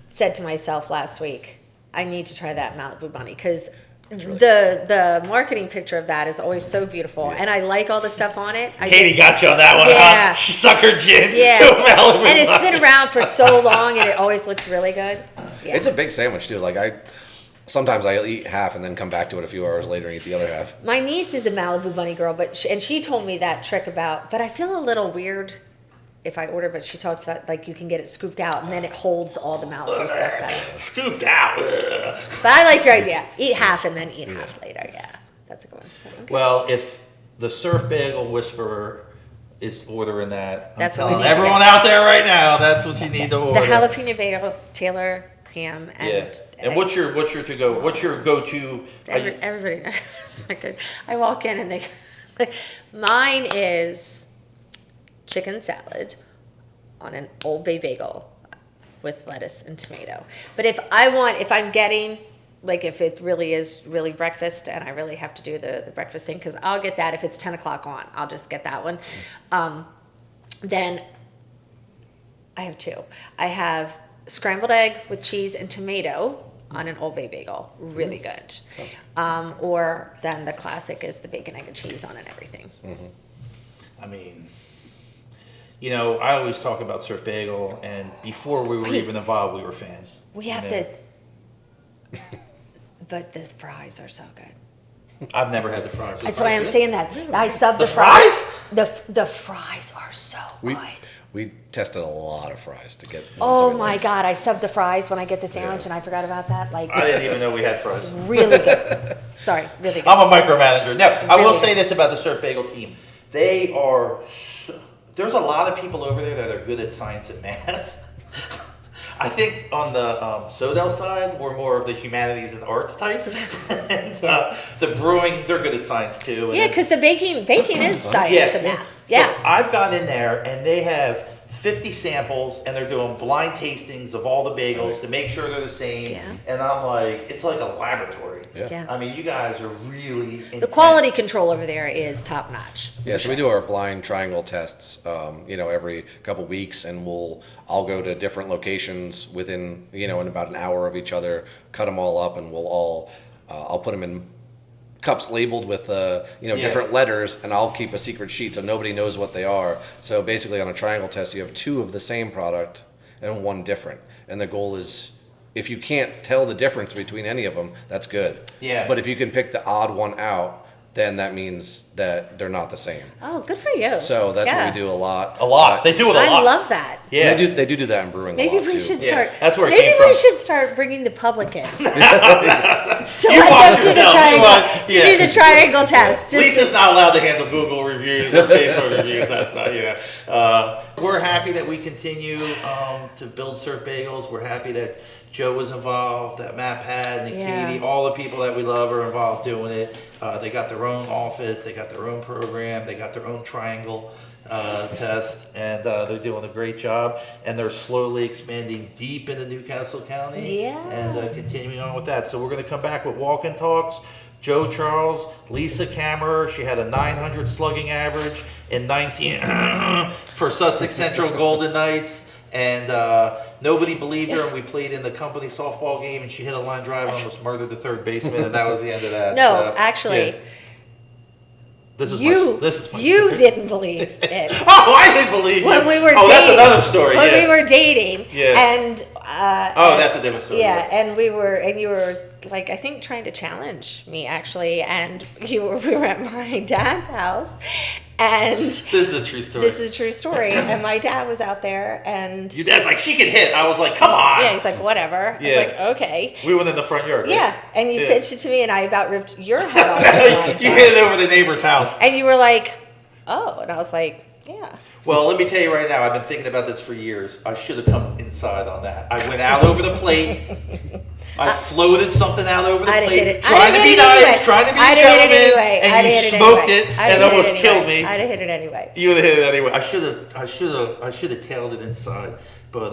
said to myself last week, I need to try that Malibu bunny because the marketing picture of that is always so beautiful, and I like all the stuff on it. Katie got you on that one, Yeah. huh? She suckered you into Yeah, Malibu. and it's been around for so long, and it always looks really good. Yeah. It's a big sandwich too. Like sometimes I eat half and then come back to it a few hours later and eat the other half. My niece is a Malibu bunny girl, but she told me that trick about. But I feel a little weird if I order. But she talks about like you can get it scooped out, and then it holds all the Malibu stuff back. Scooped out. But I like your idea. Eat half and then eat half later. Yeah, that's a good one. So, okay. Well, if the Surf Bagel Whisperer is ordering that, That's I'm what we telling need to everyone get. out there right now, that's what you need to order. The jalapeno bagel, Taylor ham, and And what's your to go? What's your go-to? everybody knows. My good. I walk in and they. Mine is chicken salad on an Old Bay bagel with lettuce and tomato. But if I'm getting, like if it really is really breakfast and I really have to do the breakfast thing, because I'll get that if it's 10 o'clock on, I'll just get that one. Then I have two. I have scrambled egg with cheese and tomato on an Old Bay bagel. Really good. Or then the classic is the bacon, egg, and cheese on an everything. I mean, I always talk about Surf Bagel, and before we were even involved, we were fans. We have to, but the fries are so good. I've never had the fries. That's why I'm saying that. I sub the fries? fries. The fries are so good. We tested a lot of fries to get. Oh my God! I sub the fries when I get the sandwich, and I forgot about that. Like I didn't even know we had fries. really good. Sorry, really good. I'm a micromanager. No, I will Really say this about the Surf Bagel team. They are, there's a lot of people over there that are good at science and math. I think on the SoDel side, we're more of the humanities and arts type. And the brewing, they're good at science too. And Yeah, because the baking is science Yeah. and math. So Yeah. I've gone in there and they have 50 samples and they're doing blind tastings of all the bagels to make sure they're the same. Yeah. And I'm like, it's like a laboratory. Yeah. I mean, you guys are really The quality control over there is top notch. Yeah, so we do our blind triangle tests, every couple weeks, and I'll go to different locations within, in about an hour of each other, cut them all up, and I'll put them in cups labeled with, different letters, and I'll keep a secret sheet so nobody knows what they are. So basically on a triangle test, you have two of the same product and one different. And the goal is, if you can't tell the difference between any of them, that's good. Yeah. But if you can pick the odd one out, then that means that they're not the same. Oh, good for you. So that's Yeah. what we do a lot. A lot. They do it a lot. I love that. Yeah. They do that in brewing Maybe a lot we too. should Yeah, start. that's where it maybe came we from. should start bringing the public in to You let watch them do the yourself. triangle. You watch- Do the triangle test. Just- Lisa's not allowed to handle Google reviews or Facebook reviews. That's not, we're happy that we continue to build Surf Bagels. We're happy that Joe was involved, that Matt Pad, Nick Yeah. Katie, all the people that we love are involved doing it. They got their own office, they got their own program, they got their own triangle test, and they're doing a great job. And they're slowly expanding deep into Newcastle County Yeah. and continuing on with that. So we're going to come back with walk-in talks. Joe Charles, Lisa Kammerer, she had a 900 slugging average in 19 for Sussex Central Golden Knights. And nobody believed her, and we played in the company softball game, and she hit a line drive and almost murdered the third baseman, and that was the end of that. No, So, actually, yeah. This is my you story. didn't believe it. Oh, I didn't believe you. When we were oh, dating, that's another story. When yeah. we were dating, Yeah. and Oh, that's a different story. yeah, and you were like, I think trying to challenge me actually, and we were at my dad's house, and This is a true story. this is a true story, and my dad was out there, and Your dad's like, she can hit. I was like, come on. yeah, he's like, whatever. I Yeah. was like, okay. We went in the front yard. Right? Yeah, and you Yeah. pitched it to me, and I about ripped your head off. the line You drive. hit it over the neighbor's house. And you were like, oh, and I was like, yeah. Well, let me tell you right now, I've been thinking about this for years. I should have come inside on that. I went out over the plate. I floated something out over the I didn't plate, hit it. trying to be nice, trying to be a gentleman, and you smoked it and almost killed me. I'd have hit it anyway. You would have hit it anyway. I should have tailed it inside, but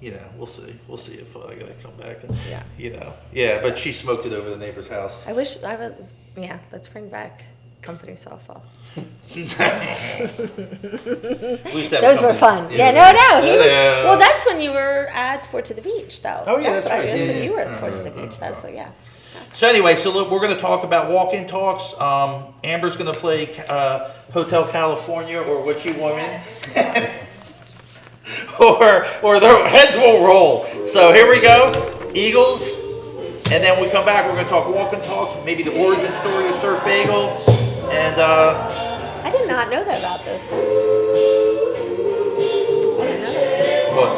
you know, we'll see if I gotta come back and Yeah. you know, yeah. But she smoked it over the neighbor's house. I wish I would. Yeah, let's bring back company softball. We used to have Those a were company- fun. Yeah, no. He was, Yeah. well, that's when you were at Sports at the Beach, though. Oh, yeah, that's what right. That's Yeah, when yeah. you were at Sports at the Beach. That's what. Yeah. So anyway, so look, we're going to talk about walk-in talks. Amber's going to play Hotel California or What You Woman, or their heads will roll. So here we go, Eagles, and then when we come back, we're going to talk walk-in talks, maybe the origin story of Surf Bagel, and I did not know that about those tests. I didn't know that. what?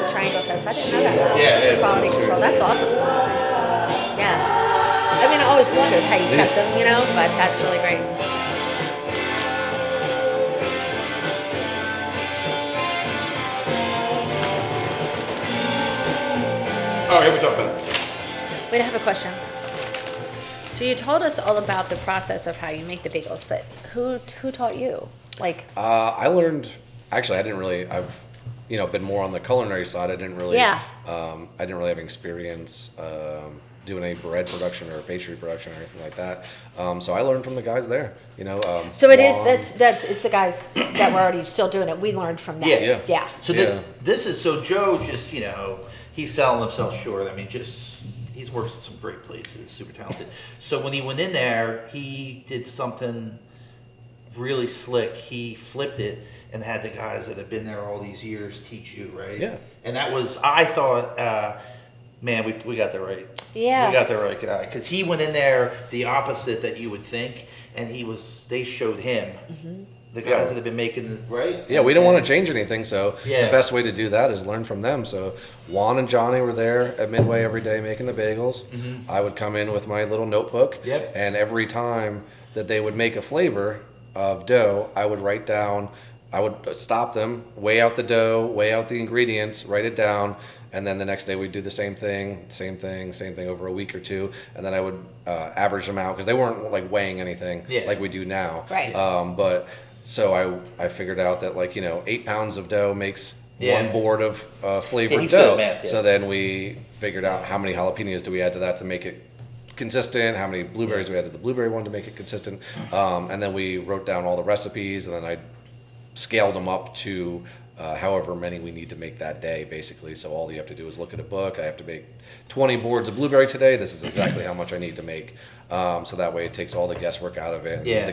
The triangle test. I didn't know that. Yeah, Quality it's control. That's awesome. Yeah. I mean, I always wondered how you kept them, but that's really great. All right, here we talk about it. Wait, I have a question. So you told us all about the process of how you make the bagels, but who taught you? Like, I learned. Actually, I didn't really. I've, been more on the culinary side. I didn't really. Yeah. I didn't really have experience doing any bread production or pastry production or anything like that. So I learned from the guys there. so it is. Juan. It's the guys that were already still doing it. We learned from them. Yeah. Yeah. So Yeah. this is so Joe just he's selling himself short. I mean, he's worked at some great places, super talented. So when he went in there, he did something really slick. He flipped it and had the guys that have been there all these years teach you, right? Yeah. And that was, I thought, man, we got the right. Yeah. We got the right guy because he went in there the opposite that you would think, and they showed him. The guys Yeah. that have been making it, right? Yeah, we don't want to change anything, so Yeah. the best way to do that is learn from them. So Juan and Johnny were there at Midway every day making the bagels. I would come in with my little notebook, Yep. and every time that they would make a flavor of dough, I would write down, I would stop them, weigh out the dough, weigh out the ingredients, write it down, and then the next day we'd do the same thing over a week or two, and then I would average them out because they weren't like weighing anything Yeah. like we do now. Right. So I figured out that 8 pounds of dough makes Yeah. one board of flavored Yeah, he's good dough. at math, yeah. So then we figured out how many jalapenos do we add to that to make it consistent, how many blueberries we add to the blueberry one to make it consistent. And then we wrote down all the recipes, and then I scaled them up to however many we need to make that day, basically. So all you have to do is look at a book. I have to make 20 boards of blueberry today. This is exactly how much I need to make. So that way it takes all the guesswork out of it. And Yeah. the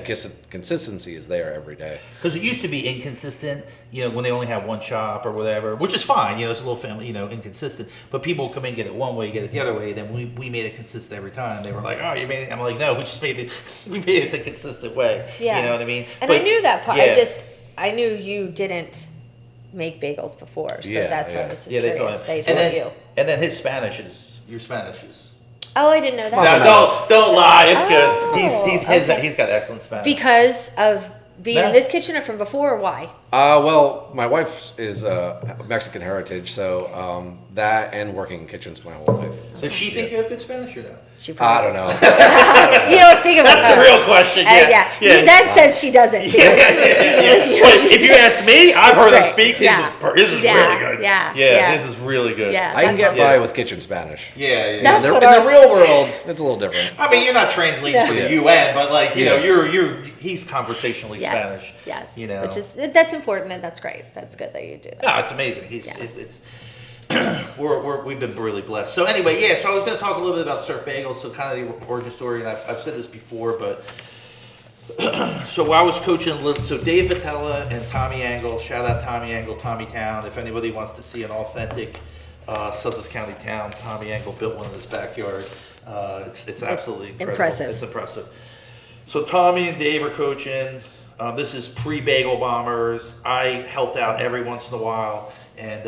consistency is there every day. Because it used to be inconsistent, when they only have one shop or whatever, which is fine, it's a little family, inconsistent. But people come in, get it one way, get it the other way. Then we made it consistent every time. They were like, "Oh, you made it." I'm like, "No, we just made it. We made it the consistent way." Yeah. You know what I mean? And But- I knew that part. yeah. I knew you didn't make bagels before, so Yeah, that's why I yeah. was just Yeah, they curious. taught They him. taught And then, you. and then his Spanish is your Spanish is. Oh, I didn't know that. Awesome. No, don't lie. It's Oh, good. He's okay. got excellent Spanish. Because of being No. in this kitchen or from before, or why? Well, my wife is Mexican heritage, so that and working in kitchens my whole life. Does she think you have good Spanish or no? She I probably don't know. doesn't. You don't speak about That's the real question. Yeah. That says she doesn't. Because she was speaking with you. But if you ask me, I've heard him great. speak. His is Yeah. really good. Yeah. His is really good. Yeah. I can That's get by awesome. with kitchen Spanish. Yeah. That's In what the our- real world, it's a little different. I mean, you're not translating for the Yeah. UN, but like you know, Yeah. he's conversationally Spanish. Yes. You know, Which is that's important and that's great. That's good that you do that. no, it's amazing. It's we've been really blessed. So anyway, so I was going to talk a little bit about Surf Bagels, so kind of the origin story, and I've said this before, but so I was coaching, so Dave Vitella and Tommy Angle, shout out Tommy Angle, Tommy Town. If anybody wants to see an authentic Sussex County town, Tommy Angle built one in his backyard. It's absolutely incredible. impressive. It's impressive. So Tommy and Dave are coaching. This is pre-Bagel Bombers. I helped out every once in a while, and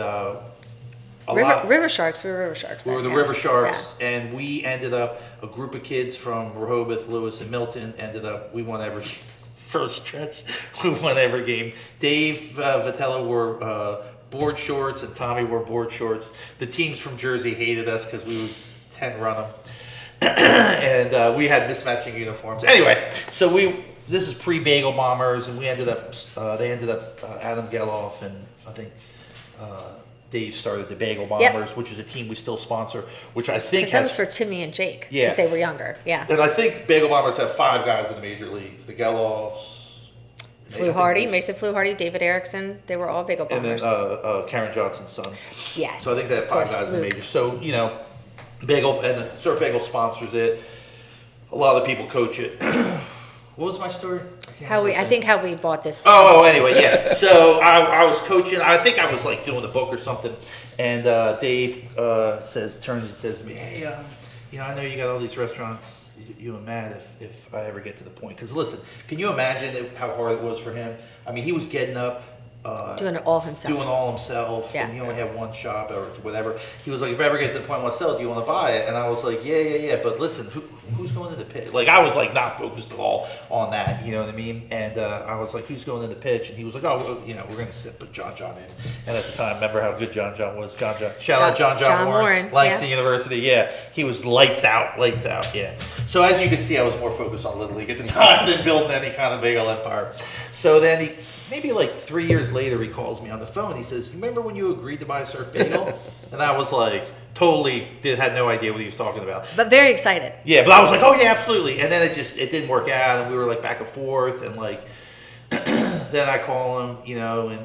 River Sharks. We were River Sharks. we then, were the yeah. River Sharks, and we ended up, a group of kids from Rehoboth, Lewis, and Milton, we won every first stretch. We won every game. Dave Vitella wore board shorts, and Tommy wore board shorts. The teams from Jersey hated us because we would 10 run them. And we had mismatching uniforms. Anyway, so this is pre-Bagel Bombers, and they ended up Adam Geloff, and I think Dave started the Bagel Bombers, which is a team we still sponsor, which I think Because that was for Timmy and Jake. Yeah. Because they were younger. Yeah. and I think Bagel Bombers have 5 guys in the major leagues: the Geloffs, Mason Fluharty, David Erickson. They were all Bagel and then Bombers. Karen Johnson's son. Yes. So I think they have of 5 course, guys in the Luke. major. So Bagel and Surf Bagel sponsors it. A lot of people coach it. What was my story? How we bought this. Oh, anyway, yeah. So I was coaching. I think I was like doing the book or something, and Dave turns and says to me, "Hey, I know you got all these restaurants, you and Matt. If I ever get to the point, because listen, can you imagine how hard it was for him? I mean, he was getting up." Doing it all himself. Doing all himself, Yeah. and he only had one shop or whatever. He was like, if I ever get to the point where I sell it, do you want to buy it? And I was like, yeah. But listen, who's going to the pitch? Like, I was like not focused at all on that, you know what I mean? And I was like, who's going to the pitch? And he was like, oh, we're going to put John in. And at the time, remember how good John was? Shout out John Warren, Langston University. Yeah, he was lights out. Yeah. So as you can see, I was more focused on Little League at the time than building any kind of bagel empire. So then maybe like 3 years later, he calls me on the phone. He says, "You remember when you agreed to buy Surf Bagel?" And I was like, totally had no idea what he was talking about. But very excited. Yeah, but I was like, "Oh yeah, absolutely." And then it didn't work out, and we were like back and forth, and like then I call him,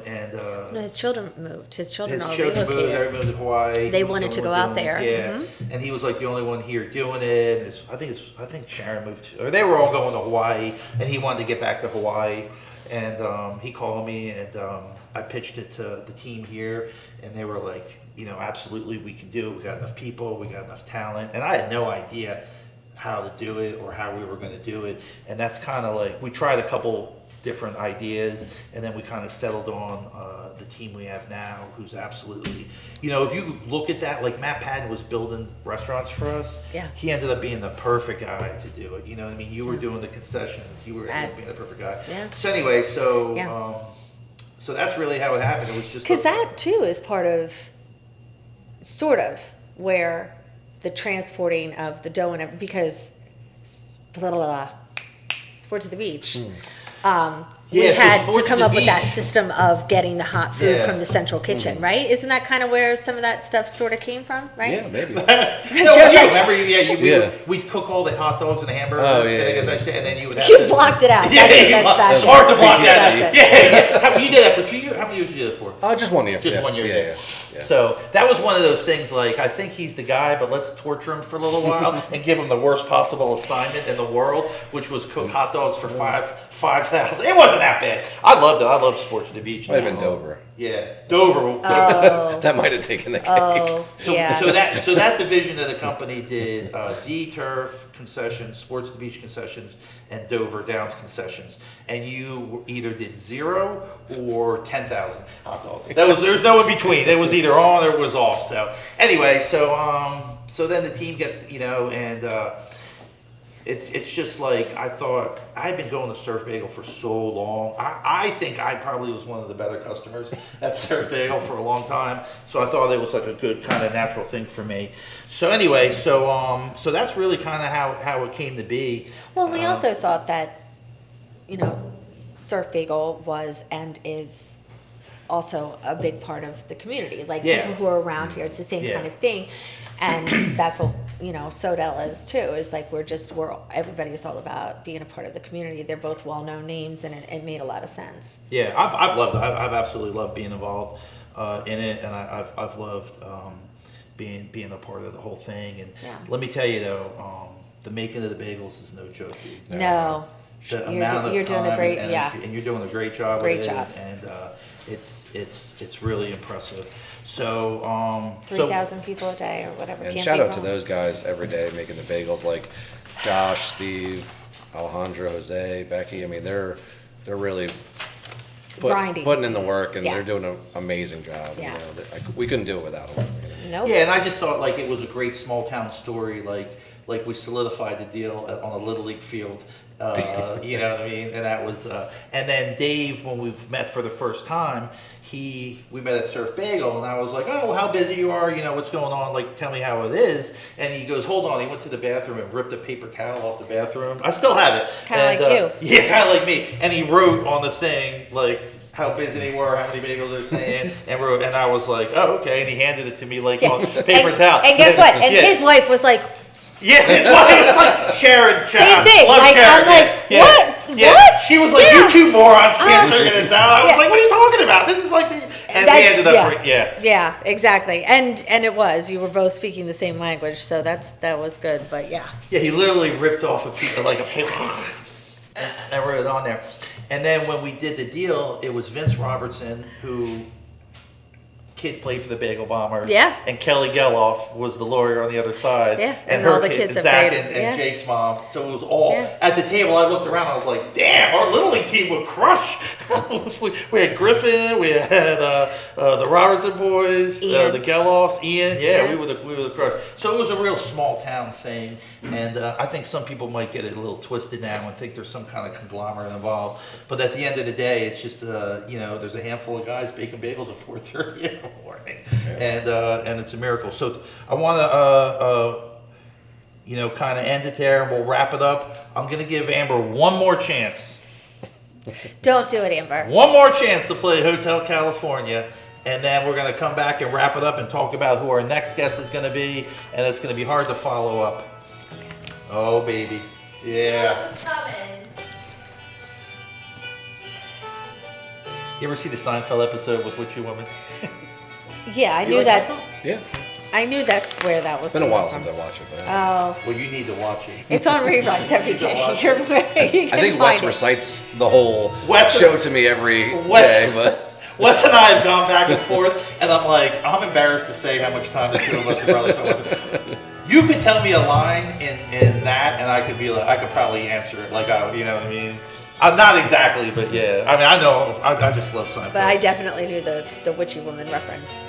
and No, his children moved. His children all moved. relocated. They moved to Hawaii. They He was wanted the to only go one out doing there. it. Yeah, and he was like the only one here doing it. And I think Sharon moved, or they were all going to Hawaii, and he wanted to get back to Hawaii. And he called me, and I pitched it to the team here, and they were like, absolutely, we can do it. We got enough people, we got enough talent, and I had no idea how to do it or how we were going to do it. And that's kind of like, we tried a couple different ideas, and then we kind of settled on the team we have now, who's absolutely, if you look at that, like Matt Patton was building restaurants for us. Yeah. He ended up being the perfect guy to do it. You know what I mean? You were doing the concessions. You were ended up being the perfect guy. Yeah. So anyway, Yeah. So that's really how it happened. It was just Because that too is part of, sort of, where the transporting of the dough and because, blah, blah, blah, Sports at the Beach. We Yeah, so had Sports to at come the up with that Beach. system of getting the hot food Yeah. from the central kitchen, right? Isn't that kind of where some of that stuff sort of came from, right? Yeah, maybe. No, Just yeah, like- remember, we'd cook all the hot dogs and the hamburgers, Oh, yeah, and then you would have You to, blocked it out. Yeah, That's it's hard to block that. That's it. Yeah. You did that for 2 years? How many years did you do that for? Just 1 year. Just yeah. 1 year. Yeah. So that was one of those things, like, I think he's the guy, but let's torture him for a little while and give him the worst possible assignment in the world, which was cook hot dogs for 5,000. It wasn't that bad. I loved it. I love Sports at the Beach. Might have been Dover. Yeah, Dover. Oh, That might have taken the cake. oh, So, yeah. so that division of the company did D-Turf concessions, Sports at the Beach concessions, and Dover Downs concessions. And you either did 0 or 10,000 hot dogs. There's no in between. It was either on or it was off. So anyway, so then the team gets, and it's just like I thought. I've been going to Surf Bagel for so long. I think I probably was one of the better customers at Surf Bagel for a long time. So I thought it was like a good kind of natural thing for me. So anyway, so that's really kind of how it came to be. Well, we also thought that, you know, Surf Bagel was and is also a big part of the community. Like Yeah. people who are around here, it's the same Yeah. kind of thing. And that's what, you know, SoDel is too, is like everybody's all about being a part of the community. They're both well-known names, and it made a lot of sense. Yeah, I've loved it. I've absolutely loved being involved in it, and I've loved being a part of the whole thing. And Yeah. let me tell you though, the making of the bagels is no joke, dude. No. The You're amount of you're doing a time great, and yeah. energy, and you're doing a great job. Great with job. it, and it's really impressive. So 3,000 people a day or whatever. And Can't shout be out to wrong. those guys every day making the bagels, like Josh, Steve, Alejandro, Jose, Becky. I mean, they're really Grinding. putting in the work, and Yeah. they're doing an amazing job. Yeah. You know, we couldn't do it without them. Nope. Yeah, and I just thought like it was a great small town story. Like we solidified the deal on a little league field. You know what I mean? And that was, and then Dave, when we met for the first time, we met at Surf Bagel, and I was like, oh, how busy you are, you know, what's going on, like, tell me how it is. And he goes, hold on, he went to the bathroom and ripped a paper towel off the bathroom. I still have it. Kinda And, like you. Yeah, kind of like me. And he wrote on the thing, like, how busy they were, how many bagels they're saying, and I was like, oh, okay, and he handed it to me, like, Yeah. on paper towel. And guess what? And Yeah. his wife was like, Yeah, it's like Sharon. Same thing. Love Like, Sharon, I'm like, yeah. what? Yeah. What? She was like, Yeah. you two morons can't figure this out. I was Yeah. like, what are you talking about? This is like the. And we ended up, Yeah, exactly. And it was. You were both speaking the same language, so that was good. But yeah. Yeah, he literally ripped off a piece of like a paper and wrote it on there. And then when we did the deal, it was Vince Robertson who kid played for the Bagel Bombers. Yeah. And Kelly Geloff was the lawyer on the other side. Yeah, And and all her the kid, kids that Zach played. and Yeah. Jake's mom. So it was all Yeah. at the table. I looked around. I was like, damn, our little league team would crush. we had Griffin. We had the Robertson boys, Ian. the Geloffs, Ian. Yeah, Yeah. we were the crush. So it was a real small town thing, and I think some people might get it a little twisted now and think there's some kind of conglomerate involved. But at the end of the day, it's just you know, there's a handful of guys baking bagels at 4:30 in the morning, and it's a miracle. So I want to you know, kind of end it there, and we'll wrap it up. I'm gonna give Amber one more chance. Don't do it, Amber. One more chance to play Hotel California, and then we're going to come back and wrap it up and talk about who our next guest is going to be, and it's going to be hard to follow up. Oh, baby. Yeah. You ever see the Seinfeld episode with Witchy Woman? Yeah, I You knew like that. Seinfeld? Yeah, I knew that's where that was. it's been a coming while from. since I watched it. But Oh, Well, you need to watch it. it's on reruns every day. You can I think Wes find it. recites the whole Wes- show to me every Wes- day, but. Wes and I have gone back and forth, and I'm like, I'm embarrassed to say how much time the two of us have probably spent with it. You could tell me a line in that, and I could be like, I could probably answer it like, you know what I mean? Not exactly, but yeah. I mean, I know. I just love Seinfeld. But I definitely knew the Witchy Woman reference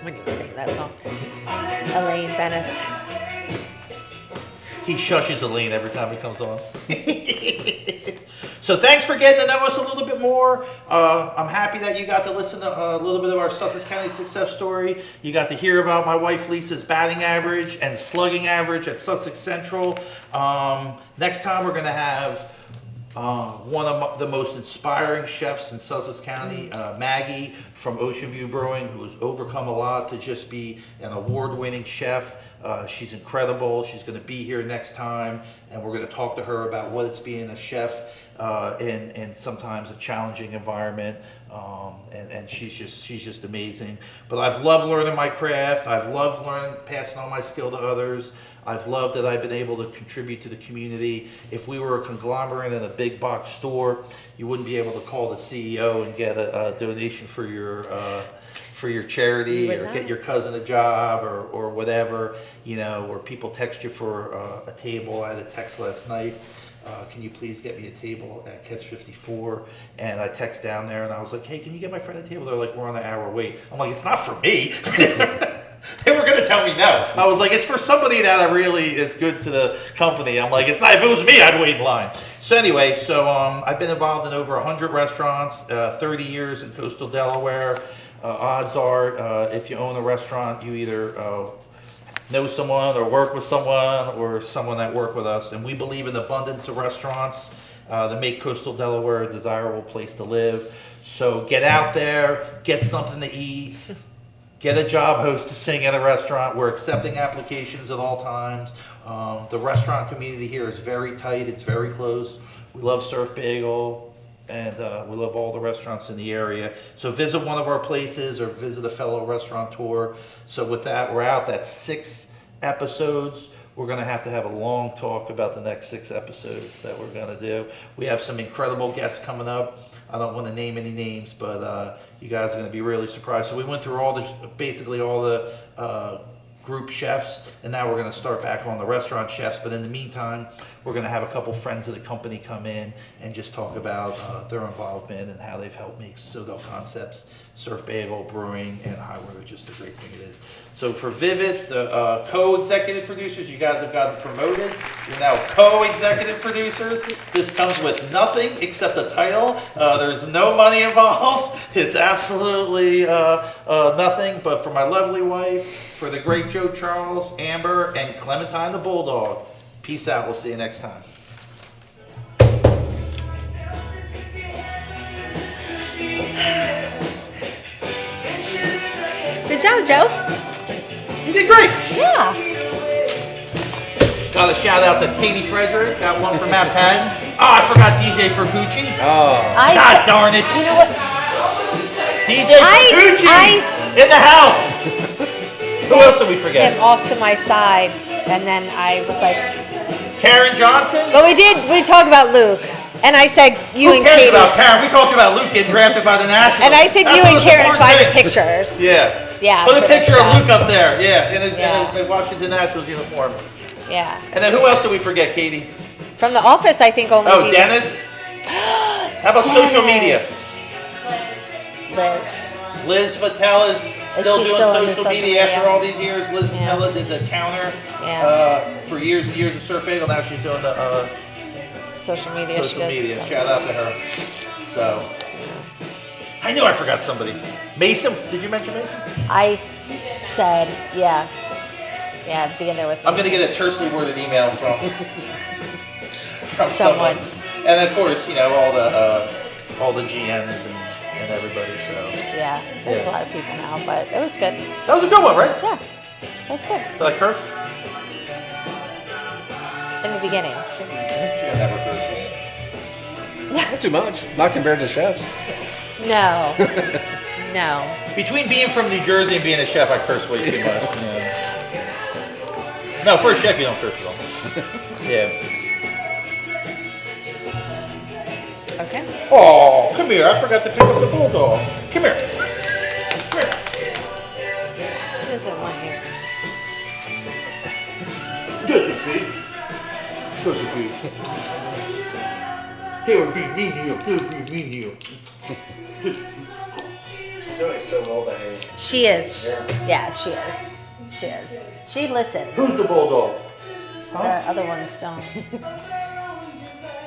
when you were singing that song. Elaine Bennis. He shushes Elaine every time he comes on. So thanks for getting to know us a little bit more. I'm happy that you got to listen to a little bit of our Sussex County success story. You got to hear about my wife Lisa's batting average and slugging average at Sussex Central. Next time we're going to have one of the most inspiring chefs in Sussex County, Maggie from Ocean View Brewing, who has overcome a lot to just be an award-winning chef. She's incredible. She's going to be here next time, and we're going to talk to her about what it's being a chef in sometimes a challenging environment. And she's just amazing. But I've loved learning my craft. I've loved passing on my skill to others. I've loved that I've been able to contribute to the community. If we were a conglomerate in a big box store, you wouldn't be able to call the CEO and get a donation for your charity, You would or not. get your cousin a job, or whatever, you know, or people text you for a table. I had a text last night. Can you please get me a table at Catch 54? And I text down there and I was like, hey, can you get my friend a table? They're like, we're on an hour wait. I'm like, it's not for me. They were gonna tell me no. I was like, it's for somebody that really is good to the company. I'm like, it's not. If it was me, I'd wait in line. So anyway, I've been involved in over 100 restaurants, 30 years in coastal Delaware. Odds are, if you own a restaurant, you either know someone or work with someone or someone that worked with us. And we believe in abundance of restaurants that make coastal Delaware a desirable place to live. So get out there, get something to eat, get a job hostessing at a restaurant. We're accepting applications at all times. The restaurant community here is very tight. It's very close. We love Surf Bagel, and we love all the restaurants in the area. So visit one of our places or visit a fellow restaurateur. So with that, we're out. That's 6 episodes. We're going to have a long talk about the next 6 episodes that we're going to do. We have some incredible guests coming up. I don't want to name any names, but you guys are going to be really surprised. So we went through basically all the group chefs, and now we're going to start back on the restaurant chefs. But in the meantime, we're going to have a couple friends of the company come in and just talk about their involvement and how they've helped make SoDel Concepts, Surf Bagel, Brewing, and High Weather just a great thing it is. So for Vivid, the co-executive producers, you guys have gotten promoted. You're now co-executive producers. This comes with nothing except a title. There's no money involved. It's absolutely nothing. But for my lovely wife, for the great Joe Charles, Amber, and Clementine the Bulldog, peace out. We'll see you next time. Good job, Joe. You did great. Yeah. Got a shout out to Katie Frederick. Got one for Matt Patton. Oh, I forgot DJ Fergucci. Oh. God darn it. You know what? DJ Fergucci in the house. Who else did we forget? Him off to my side, and then I was like, Karen Johnson? but we talked about Luke, and I said you Who and cares Katie, about Karen? We talked about Luke getting drafted by the Nationals. and I said That's you the and most Karen important find the thing. pictures. Yeah. Yeah. Put a for picture this of stuff. Luke up there. Yeah, in his Yeah. Washington Nationals uniform. Yeah. And then who else did we forget, Katie? From The Office, I think only. Oh, DJ. Dennis? How about social media? Liz. Liz Vitale is still she doing still into social media after all these years. Liz Yeah. Vitale did the counter Yeah. for years and years of Surf Bagel. Now she's doing the Social media. she social does media. stuff. Shout out to her. So, I knew I forgot somebody. Mason, did you mention Mason? I said, yeah. Yeah, be in there with me. I'm gonna get a tersely worded email from Someone. and of course, you know all the GMs and everybody. So Yeah, there's a lot of people now, but it was good. that was a good one, right? Yeah, that was good. Did I curse? In the beginning. She never curses. Not too much. Not compared to chefs. No. No. Between being from New Jersey and being a chef, I curse way too much. Yeah. No, for a chef, you don't curse at all. Yeah. Okay. Oh, come here. I forgot to pick up the bulldog. Come here. Come here. She doesn't want you. Does it be? Should it be? There would be mean to you. There would be mean to you. She's always so well behaved. She is. Yeah, she is. She is. She listens. Who's the bulldog? The other ones don't.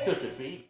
Does it be?